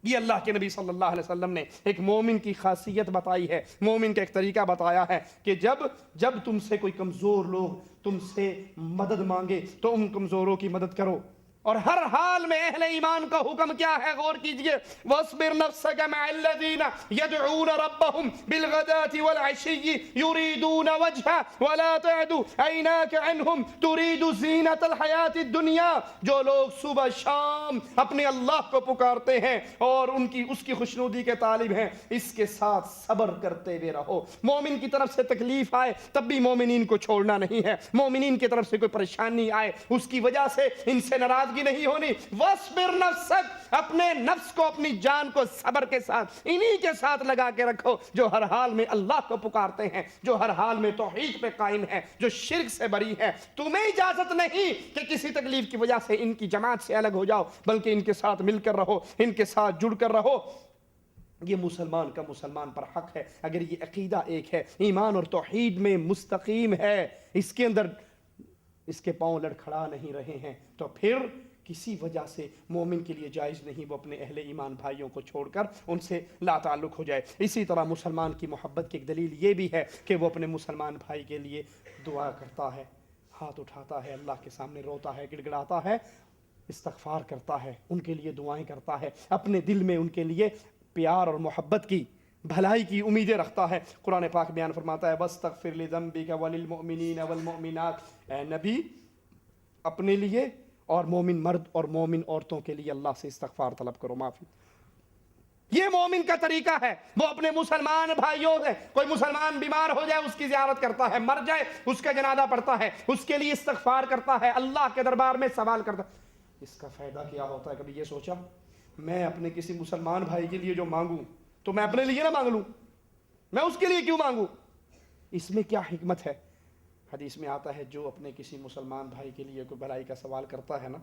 S3: یہ اللہ کے نبی صلی اللہ علیہ وسلم نے ایک مومن کی خاصیت بتائی ہے، مومن کا ایک طریقہ بتایا ہے کہ جب تم سے کوئی کمزور لوگ تم سے مدد مانگے تو ان کمزوروں کی مدد کرو۔ اور ہر حال میں اہل ایمان کا حکم کیا ہے؟ غور کیجئے، وَاصْبِرْ نَفْسَكَ مَعَ الَّذِينَ يَدْعُونَ رَبَّهُمْ بِالْغَدَاةِ وَالْعَشِيِّ يُرِيدُونَ وَجْهَهُ وَلَا تَعْدُ عَيْنَاكَ عَنْهُمْ تُرِيدُ زِينَةَ الْحَيَاةِ الدُّنْيَا۔ جو لوگ صبح شام اپنے اللہ کو پکارتے ہیں اور اس کی خوشنودی کے طالب ہیں، اس کے ساتھ صبر کرتے ہوئے رہو۔ مومن کی طرف سے تکلیف آئے تب بھی مومنین کو چھوڑنا نہیں ہے، مومنین کی طرف سے کوئی پریشانی آئے اس کی وجہ سے ان سے ناراض نہیں ہونی۔ وَاصْبِرْ نَفْسَكَ، اپنے نفس کو اپنی جان کو صبر کے ساتھ انہی کے ساتھ لگا کے رکھو جو ہر حال میں اللہ کو پکارتے ہیں، جو ہر حال میں توحید پہ قائم ہے، جو شرک سے بری ہے۔ تمہیں اجازت نہیں کہ کسی تکلیف کی وجہ سے ان کی جماعت سے الگ ہو جاؤ، بلکہ ان کے ساتھ مل کر رہو، ان کے ساتھ جڑ کر رہو۔ یہ مسلمان کا مسلمان پر حق ہے، اگر یہ عقیدہ ایک ہے، ایمان اور توحید میں مستقیم ہے، اس کے اندر اس کے پاؤں لڑکھڑا نہیں رہے ہیں، تو پھر کسی وجہ سے مومن کے لیے جائز نہیں وہ اپنے اہل ایمان بھائیوں کو چھوڑ کر ان سے لا تعلق ہو جائے۔ اسی طرح مسلمان کی محبت کی ایک دلیل یہ بھی ہے کہ وہ اپنے مسلمان بھائی کے لیے دعا کرتا ہے، ہاتھ اٹھاتا ہے، اللہ کے سامنے روتا ہے، گڑ گڑاتا ہے، استغفار کرتا ہے، ان کے لیے دعائیں کرتا ہے، اپنے دل میں ان کے لیے پیار اور محبت کی بھلائی کی امیدیں رکھتا ہے۔ قرآن پاک بیان فرماتا ہے وَاسْتَغْفِرْ لِذَنبِكَ وَلِلْمُؤْمِنِينَ وَالْمُؤْمِنَاتِ، اے نبی اپنے لیے اور مومن مرد اور مومن عورتوں کے لیے اللہ سے استغفار طلب کرو، معافی۔ یہ مومن کا طریقہ ہے، وہ اپنے مسلمان بھائیوں سے، کوئی مسلمان بیمار ہو جائے اس کی زیارت کرتا ہے، مر جائے اس کا جنازہ پڑھتا ہے، اس کے لیے استغفار کرتا ہے، اللہ کے دربار میں سوال کرتا ہے۔ اس کا فائدہ کیا ہوتا ہے؟ کبھی یہ سوچا میں اپنے کسی مسلمان بھائی کے لیے جو مانگوں تو میں اپنے لیے نہ مانگ لوں، میں اس کے لیے کیوں مانگوں؟ اس میں کیا حکمت ہے؟ حدیث میں آتا ہے جو اپنے کسی مسلمان بھائی کے لیے کوئی بھلائی کا سوال کرتا ہے نا،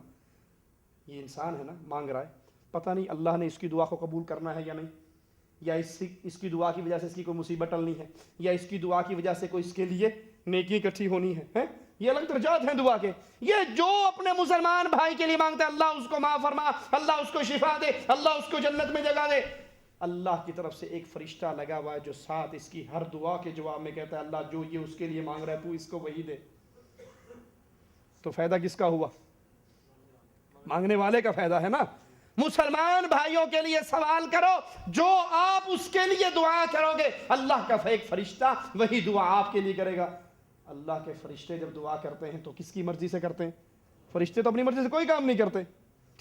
S3: یہ انسان ہے نا مانگ رہا ہے، پتہ نہیں اللہ نے اس کی دعا کو قبول کرنا ہے یا نہیں، یا اس کی دعا کی وجہ سے اس کی کوئی مصیبت ٹلنی ہے، یا اس کی دعا کی وجہ سے کوئی اس کے لیے نیکی اکٹھی ہونی ہے۔ یہ الگ درجات ہیں دعا کے۔ یہ جو اپنے مسلمان بھائی کے لیے مانگتا ہے اللہ اس کو معاف فرما، اللہ اس کو شفا دے، اللہ اس کو جنت میں جگہ دے، اللہ کی طرف سے ایک فرشتہ لگا ہوا ہے جو ساتھ اس کی ہر دعا کے جواب میں کہتا ہے اللہ جو یہ اس کے لیے مانگ رہا ہے تو اس کو وہی دے۔ تو فائدہ کس کا ہوا؟ مانگنے والے کا فائدہ ہے نا۔ مسلمان بھائیوں کے لیے سوال کرو، جو آپ اس کے لیے دعا کرو گے اللہ کا ایک فرشتہ وہی دعا آپ کے لیے کرے گا۔ اللہ کے فرشتے جب دعا کرتے ہیں تو کس کی مرضی سے کرتے ہیں؟ فرشتے تو اپنی مرضی سے کوئی کام نہیں کرتے،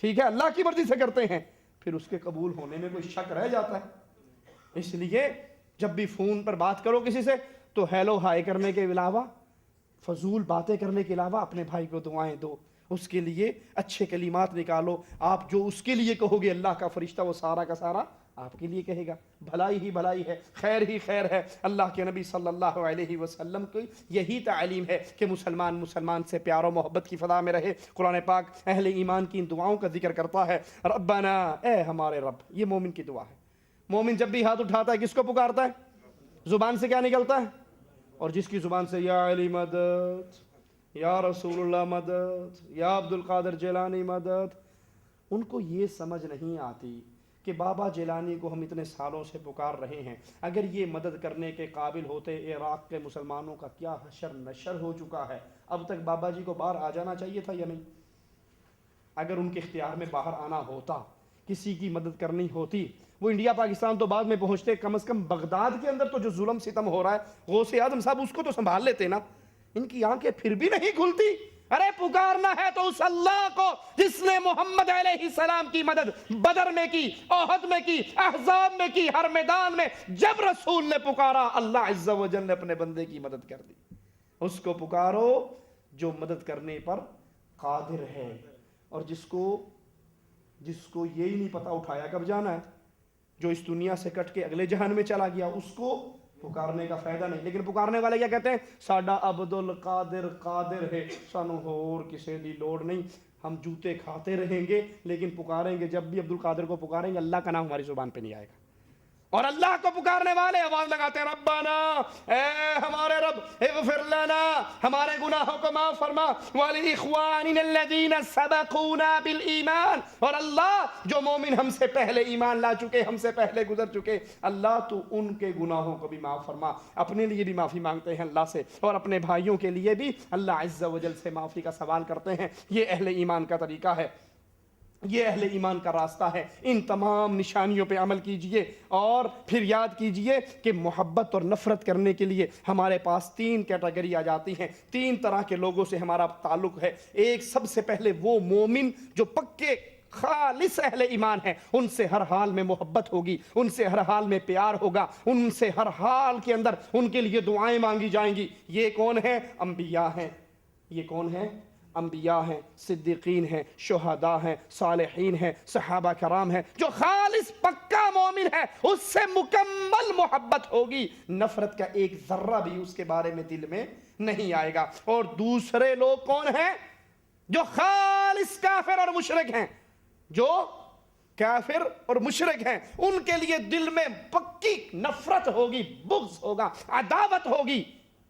S3: ٹھیک ہے، اللہ کی مرضی سے کرتے ہیں، پھر اس کے قبول ہونے میں کوئی شک رہ جاتا ہے۔ اس لیے جب بھی فون پر بات کرو کسی سے تو ہیلو ہائی کرنے کے علاوہ، فضول باتیں کرنے کے علاوہ اپنے بھائی کو دعائیں دو، اس کے لیے اچھے کلمات نکالو۔ آپ جو اس کے لیے کہو گے اللہ کا فرشتہ وہ سارا کا سارا آپ کے لیے کہے گا۔ بھلائی ہی بھلائی ہے، خیر ہی خیر ہے۔ اللہ کے نبی صلی اللہ علیہ وسلم کی یہی تعلیم ہے کہ مسلمان سے پیار و محبت کی فضا میں رہے۔ قرآن پاک اہل ایمان کی ان دعاؤں کا ذکر کرتا ہے، ربنا، اے ہمارے رب۔ یہ مومن کی دعا ہے۔ مومن جب بھی ہاتھ اٹھاتا ہے کس کو پکارتا ہے؟ زبان سے کیا نکلتا ہے؟ اور جس کی زبان سے یا علی مدد، یا رسول اللہ مدد، یا عبد القادر جیلانی مدد، ان کو یہ سمجھ نہیں آتی کہ بابا جیلانی کو ہم اتنے سالوں سے پکار رہے ہیں، اگر یہ مدد کرنے کے قابل ہوتے عراق کے مسلمانوں کا کیا حشر نشر ہو چکا ہے۔ اب تک بابا جی کو باہر آ جانا چاہیے تھا یا نہیں؟ اگر ان کے اختیار میں باہر آنا ہوتا، کسی کی مدد کرنی ہوتی، وہ انڈیا پاکستان تو بعد میں پہنچتے، کم از کم بغداد کے اندر تو جو ظلم ستم ہو رہا ہے غوث اعظم صاحب اس کو تو سنبھال لیتے نا۔ ان کی آنکھیں پھر بھی نہیں کھلتی۔ ارے پکارنا ہے تو اس اللہ کو جس نے محمد علیہ السلام کی مدد بدر میں کی، احد میں کی، احزاب میں کی، ہر میدان میں جب رسول نے پکارا اللہ عز و جل نے اپنے بندے کی مدد کر دی۔ اس کو پکارو جو مدد کرنے پر قادر ہے، اور جس کو یہی نہیں پتا اٹھایا کب جانا ہے، جو اس دنیا سے کٹ کے اگلے جہان میں چلا گیا، اس کو پکارنے کا فائدہ نہیں۔ لیکن پکارنے والے کیا کہتے ہیں؟ ساڈا عبد القادر قادر ہے، سانو اور کسی دی لوڑ نہیں، ہم جوتے کھاتے رہیں گے لیکن پکاریں گے جب بھی عبد القادر کو پکاریں گے اللہ کا نام ہماری زبان پہ نہیں آئے گا۔ اور اللہ کو پکارنے والے آواز لگاتے ہیں ربنا، اے ہمارے رب اغفر لنا، ہمارے گناہوں کو معاف فرما، وَلِإِخْوَانِنَا الَّذِينَ سَبَقُونَا بِالْإِيمَانِ، اور اللہ جو مومن ہم سے پہلے ایمان لا چکے، ہم سے پہلے گزر چکے، اللہ تو ان کے گناہوں کو بھی معاف فرما۔ اپنے لیے بھی معافی مانگتے ہیں اللہ سے، اور اپنے بھائیوں کے لیے بھی اللہ عز و جل سے معافی کا سوال کرتے ہیں۔ یہ اہل ایمان کا طریقہ ہے، یہ اہل ایمان کا راستہ ہے۔ ان تمام نشانیوں پہ عمل کیجئے، اور پھر یاد کیجئے کہ محبت اور نفرت کرنے کے لیے ہمارے پاس 3 کیٹیگری آ جاتی ہیں، 3 طرح کے لوگوں سے ہمارا تعلق ہے۔ ایک سب سے پہلے وہ مومن جو پکے خالص اہل ایمان ہیں، ان سے ہر حال میں محبت ہوگی، ان سے ہر حال میں پیار ہوگا، ان سے ہر حال کے اندر ان کے لیے دعائیں مانگی جائیں گی۔ یہ کون ہیں؟ انبیاء ہیں۔ یہ کون ہیں؟ انبیاء ہیں، صدیقین ہیں، شہداء ہیں، صالحین ہیں، صحابہ کرام ہیں۔ جو خالص پکا مومن ہے اس سے مکمل محبت ہوگی، نفرت کا ایک ذرہ بھی اس کے بارے میں دل میں نہیں آئے گا۔ اور دوسرے لوگ کون ہیں؟ جو خالص کافر اور مشرک ہیں، جو کافر اور مشرک ہیں، ان کے لیے دل میں پکی نفرت ہوگی، بغض ہوگا، عداوت ہوگی،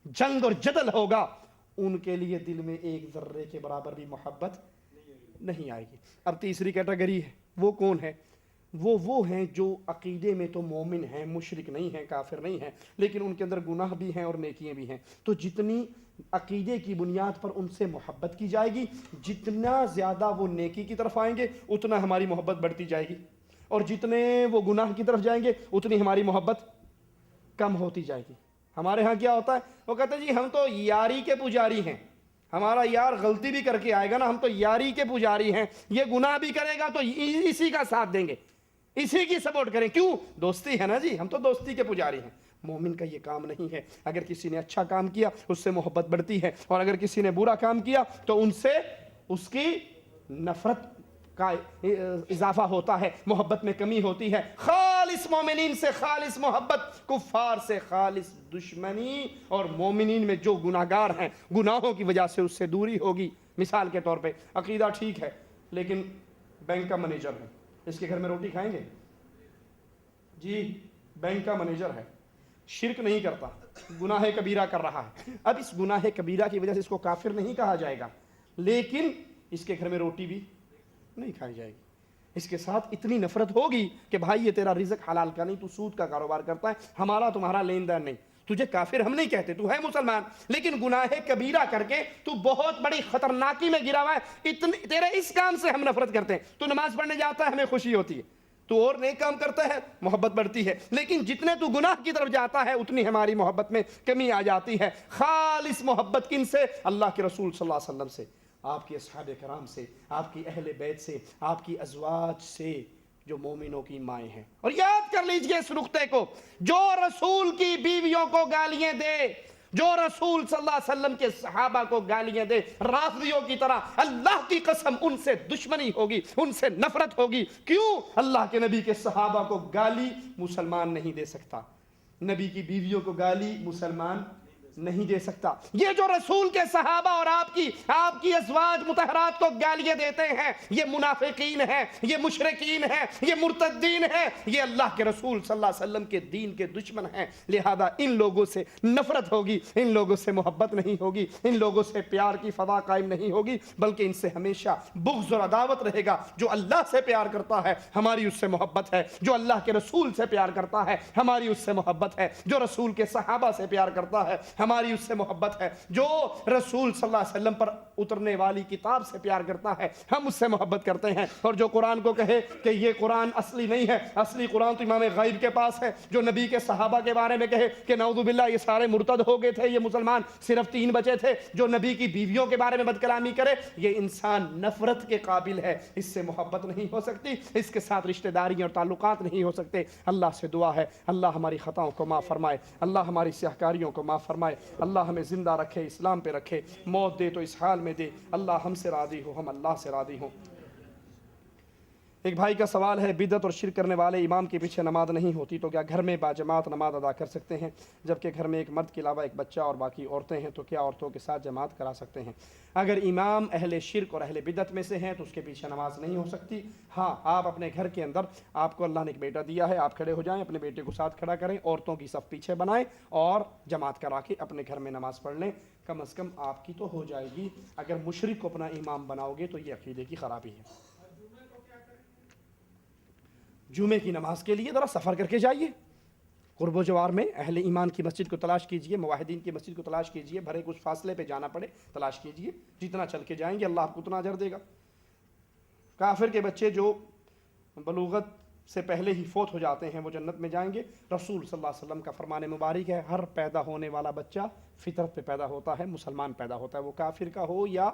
S3: جنگ اور جدل ہوگا، ان کے لیے دل میں ایک ذرے کے برابر بھی محبت نہیں آئے گی۔ اب تیسری کیٹیگری ہے، وہ کون ہے؟ وہ ہیں جو عقیدے میں تو مومن ہیں، مشرک نہیں ہیں، کافر نہیں ہیں، لیکن ان کے اندر گناہ بھی ہیں اور نیکیاں بھی ہیں۔ تو جتنی عقیدے کی بنیاد پر ان سے محبت کی جائے گی، جتنا زیادہ وہ نیکی کی طرف آئیں گے اتنا ہماری محبت بڑھتی جائے گی، اور جتنے وہ گناہ کی طرف جائیں گے اتنی ہماری محبت کم ہوتی جائے گی۔ ہمارے ہاں کیا ہوتا ہے؟ وہ کہتے ہیں جی ہم تو یاری کے پجاری ہیں، ہمارا یار غلطی بھی کر کے آئے گا نا، ہم تو یاری کے پجاری ہیں، یہ گناہ بھی کرے گا تو اسی کا ساتھ دیں گے، اسی کی سپورٹ کریں، کیوں؟ دوستی ہے نا جی، ہم تو دوستی کے پجاری ہیں۔ مومن کا یہ کام نہیں ہے۔ اگر کسی نے اچھا کام کیا اس سے محبت بڑھتی ہے، اور اگر کسی نے برا کام کیا تو ان سے اس کی نفرت کا اضافہ ہوتا ہے، محبت میں کمی ہوتی ہے۔ خالص مومنین سے خالص محبت، کفار سے خالص دشمنی، اور مومنین میں جو گناہگار ہیں گناہوں کی وجہ سے اس سے دوری ہوگی۔ مثال کے طور پہ عقیدہ ٹھیک ہے لیکن بینک کا منیجر ہے، اس کے گھر میں روٹی کھائیں گے؟ جی بینک کا منیجر ہے، شرک نہیں کرتا، گناہ کبیرہ کر رہا ہے، اب اس گناہ کبیرہ کی وجہ سے اس کو کافر نہیں کہا جائے گا، لیکن اس کے گھر میں روٹی بھی نہیں کھائی جائے گی۔ اس کے ساتھ اتنی نفرت ہوگی کہ بھائی یہ تیرا رزق حلال کا نہیں، تو سود کا کاروبار کرتا ہے، ہمارا تمہارا لین دین نہیں، تجھے کافر ہم نہیں کہتے، تو ہے مسلمان، لیکن گناہ کبیرہ کر کے تو بہت بڑی خطرناکی میں گرا ہوا ہے، تیرے اس کام سے ہم نفرت کرتے ہیں۔ تو نماز پڑھنے جاتا ہے ہمیں خوشی ہوتی ہے، تو اور نیک کام کرتا ہے محبت بڑھتی ہے، لیکن جتنے تو گناہ کی طرف جاتا ہے اتنی ہماری محبت میں کمی آ جاتی ہے۔ خالص محبت کن سے؟ اللہ کے رسول صلی اللہ علیہ وسلم سے، آپ کے اصحاب کرام سے، آپ کی اہل بیت سے، آپ کی ازواج سے جو مومنوں کی مائیں ہیں۔ اور یاد کر لیجئے اس نقطے کو، جو رسول کی بیویوں کو گالیاں دے، جو رسول صلی اللہ علیہ وسلم کے صحابہ کو گالیاں دے رافضیوں کی طرح، اللہ کی قسم ان سے دشمنی ہوگی، ان سے نفرت ہوگی۔ کیوں؟ اللہ کے نبی کے صحابہ کو گالی مسلمان نہیں دے سکتا، نبی کی بیویوں کو گالی مسلمان نہیں دے سکتا۔ یہ جو رسول کے صحابہ اور آپ کی ازواج مطہرات کو گالیاں دیتے ہیں، یہ منافقین ہیں، یہ مشرکین ہیں، یہ مرتدین ہیں، یہ اللہ کے رسول صلی اللہ علیہ وسلم کے دین کے دشمن ہیں۔ لہذا ان لوگوں سے نفرت ہوگی، ان لوگوں سے محبت نہیں ہوگی، ان لوگوں سے پیار کی فضا قائم نہیں ہوگی، بلکہ ان سے ہمیشہ بغض اور عداوت رہے گا۔ جو اللہ سے پیار کرتا ہے ہماری اس سے محبت ہے، جو اللہ کے رسول سے پیار کرتا ہے ہماری اس سے محبت ہے، جو رسول کے صحابہ سے پیار کرتا ہے ہماری اس سے محبت ہے، جو رسول صلی اللہ علیہ وسلم پر اترنے والی کتاب سے پیار کرتا ہے ہم اس سے محبت کرتے ہیں۔ اور جو قرآن کو کہے کہ یہ قرآن اصلی نہیں ہے، اصلی قرآن تو امام غیب کے پاس ہے، جو نبی کے صحابہ کے بارے میں کہے کہ نعوذ باللہ یہ سارے مرتد ہو گئے تھے، یہ مسلمان صرف 3 بچے تھے، جو نبی کی بیویوں کے بارے میں بد کلامی کرے، یہ انسان نفرت کے قابل ہے، اس سے محبت نہیں ہو سکتی، اس کے ساتھ رشتہ داری اور تعلقات نہیں ہو سکتے۔ اللہ سے دعا ہے اللہ ہماری خطاؤں کو معاف فرمائے، اللہ ہماری سیاہکاریوں کو معاف فرمائے، اللہ ہمیں زندہ رکھے، اسلام پہ رکھے، موت دے تو اس حال میں دے، اللہ ہم سے راضی ہو، ہم اللہ سے راضی ہوں۔ ایک بھائی کا سوال ہے، بدعت اور شرک کرنے والے امام کے پیچھے نماز نہیں ہوتی تو کیا گھر میں باجماعت نماز ادا کر سکتے ہیں؟ جبکہ گھر میں ایک مرد کے علاوہ ایک بچہ اور باقی عورتیں ہیں تو کیا عورتوں کے ساتھ جماعت کرا سکتے ہیں؟ اگر امام اہل شرک اور اہل بدعت میں سے ہیں تو اس کے پیچھے نماز نہیں ہو سکتی۔ ہاں، آپ اپنے گھر کے اندر، آپ کو اللہ نے ایک بیٹا دیا ہے، آپ کھڑے ہو جائیں، اپنے بیٹے کو ساتھ کھڑا کریں، عورتوں کی صف پیچھے بنائیں اور جماعت کرا کے اپنے گھر میں نماز پڑھ لیں، کم از کم آپ کی تو ہو جائے گی۔ اگر مشرک کو اپنا امام بناؤ گے تو یہ عقیدے کی خرابی ہے۔ جمعے کی نماز کے لیے ذرا سفر کر کے جائیے، قرب و جوار میں اہل ایمان کی مسجد کو تلاش کیجئے، موحدین کی مسجد کو تلاش کیجئے، بھرے کچھ فاصلے پہ جانا پڑے تلاش کیجئے، جتنا چل کے جائیں گے اللہ آپ کو اتنا اجر دے گا۔ کافر کے بچے جو بلوغت سے پہلے ہی فوت ہو جاتے ہیں وہ جنت میں جائیں گے۔ رسول صلی اللہ علیہ وسلم کا فرمان مبارک ہے، ہر پیدا ہونے والا بچہ فطرت پہ پیدا ہوتا ہے، مسلمان پیدا ہوتا ہے، وہ کافر کا ہو یا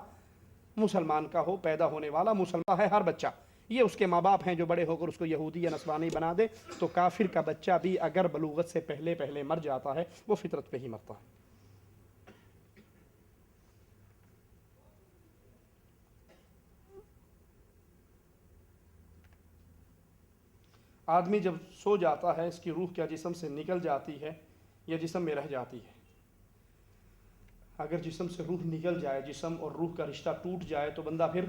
S3: مسلمان کا ہو، پیدا ہونے والا مسلمان ہے ہر بچہ۔ یہ اس کے ماں باپ ہیں جو بڑے ہو کر اس کو یہودی یا نصرانی بنا دے، تو کافر کا بچہ بھی اگر بلوغت سے پہلے مر جاتا ہے وہ فطرت پہ ہی مرتا ہے۔ آدمی جب سو جاتا ہے اس کی روح کیا جسم سے نکل جاتی ہے یا جسم میں رہ جاتی ہے؟ اگر جسم سے روح نکل جائے، جسم اور روح کا رشتہ ٹوٹ جائے تو بندہ پھر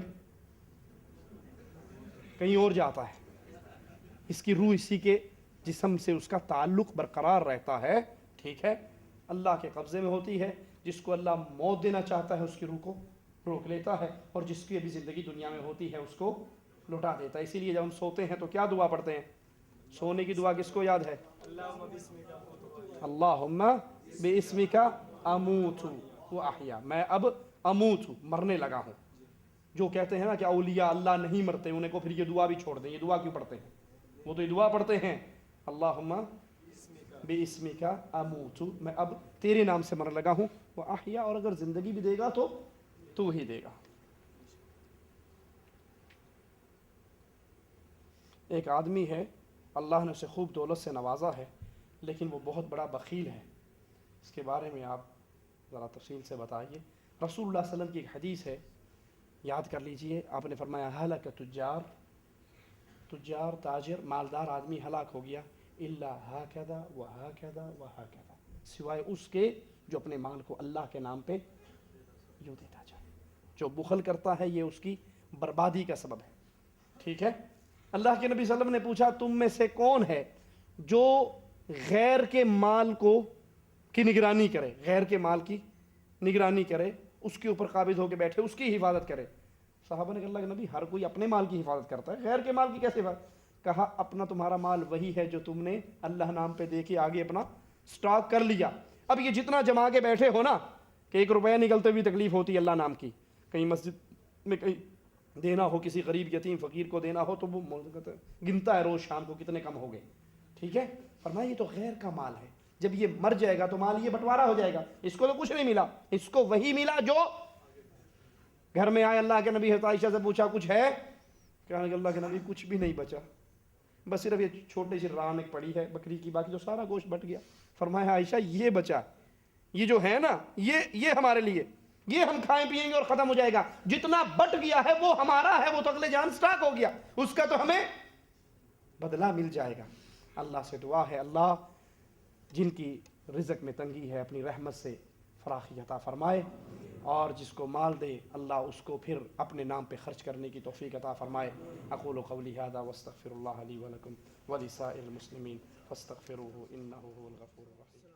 S3: کہیں اور جاتا ہے، اس کی روح اسی کے جسم سے اس کا تعلق برقرار رہتا ہے، ٹھیک ہے، اللہ کے قبضے میں ہوتی ہے۔ جس کو اللہ موت دینا چاہتا ہے اس کی روح کو روک لیتا ہے، اور جس کی ابھی زندگی دنیا میں ہوتی ہے اس کو لوٹا دیتا ہے۔ اسی لیے جب ہم سوتے ہیں تو کیا دعا پڑھتے ہیں؟ سونے کی دعا کس کو یاد ہے؟ اللہم باسمک اموت و احیا، میں اب اموت ہوں، مرنے لگا ہوں۔ جو کہتے ہیں نا کہ اولیاء اللہ نہیں مرتے، انہیں کو پھر یہ دعا بھی چھوڑ دیں، یہ دعا کیوں پڑھتے ہیں؟ وہ تو یہ دعا پڑھتے ہیں اللہم باسمک اموت، میں اب تیرے نام سے مرنے لگا ہوں، وہ احیا، اور اگر زندگی بھی دے گا تو تو ہی دے گا۔ ایک آدمی ہے، اللہ نے اسے خوب دولت سے نوازا ہے لیکن وہ بہت بڑا بخیل ہے، اس کے بارے میں آپ ذرا تفصیل سے بتائیے۔ رسول اللہ صلی اللہ علیہ وسلم کی ایک حدیث ہے، یاد کر لیجئے، آپ نے فرمایا ہلاک تجار تاجر مالدار آدمی ہلاک ہو گیا، الا ہاکذا و ہاکذا و ہاکذا، سوائے اس کے جو اپنے مال کو اللہ کے نام پہ یوں دیتا جائے۔ جو بخل کرتا ہے یہ اس کی بربادی کا سبب ہے، ٹھیک ہے۔ اللہ کے نبی صلی اللہ علیہ وسلم نے پوچھا تم میں سے کون ہے جو غیر کے مال کی نگرانی کرے، غیر کے مال کی نگرانی کرے، اس کے اوپر قابض ہو کے بیٹھے، اس کی حفاظت کرے؟ صحابہ نے کہا اللہ کے نبی ہر کوئی اپنے مال کی حفاظت کرتا ہے، غیر کے مال کی کیسے حفاظت؟ کہا اپنا تمہارا مال وہی ہے جو تم نے اللہ نام پہ دے کے آگے اپنا سٹاک کر لیا۔ اب یہ جتنا جما کے بیٹھے ہو نا، کہ 1 روپیہ نکلتے ہوئی تکلیف ہوتی ہے اللہ نام کی، کہیں مسجد میں کہیں دینا ہو، کسی غریب یتیم فقیر کو دینا ہو تو وہ گنتا ہے روز شام کو کتنے کم ہو گئے، ٹھیک ہے۔ فرمایا یہ تو غیر کا مال ہے، جب یہ مر جائے گا تو مال یہ بٹوارا ہو جائے گا، اس کو تو کچھ نہیں ملا، اس کو وہی ملا جو گھر میں آئے۔ اللہ کے نبی حضرت عائشہ سے پوچھا کچھ ہے؟ کہا کہ اللہ کے نبی کچھ بھی نہیں بچا، بس صرف یہ چھوٹی سی ران ایک پڑی ہے بکری کی، باقی تو سارا گوشت بٹ گیا۔ فرمایا عائشہ یہ بچا، یہ جو ہے نا یہ ہمارے لیے، یہ ہم کھائیں پیئیں گے اور ختم ہو جائے گا، جتنا بٹ گیا ہے وہ ہمارا ہے، وہ تو اگلے جان سٹاک ہو گیا، اس کا تو ہمیں بدلہ مل جائے گا۔ اللہ سے دعا ہے اللہ جن کی رزق میں تنگی ہے اپنی رحمت سے فراخی عطا فرمائے، اور جس کو مال دے اللہ اس کو پھر اپنے نام پہ خرچ کرنے کی توفیق عطا فرمائے۔ اقول قولی ھذا واستغفر اللہ لی ولکم ولسائر المسلمین فاستغفروہ انہ هو الغفور الرحیم۔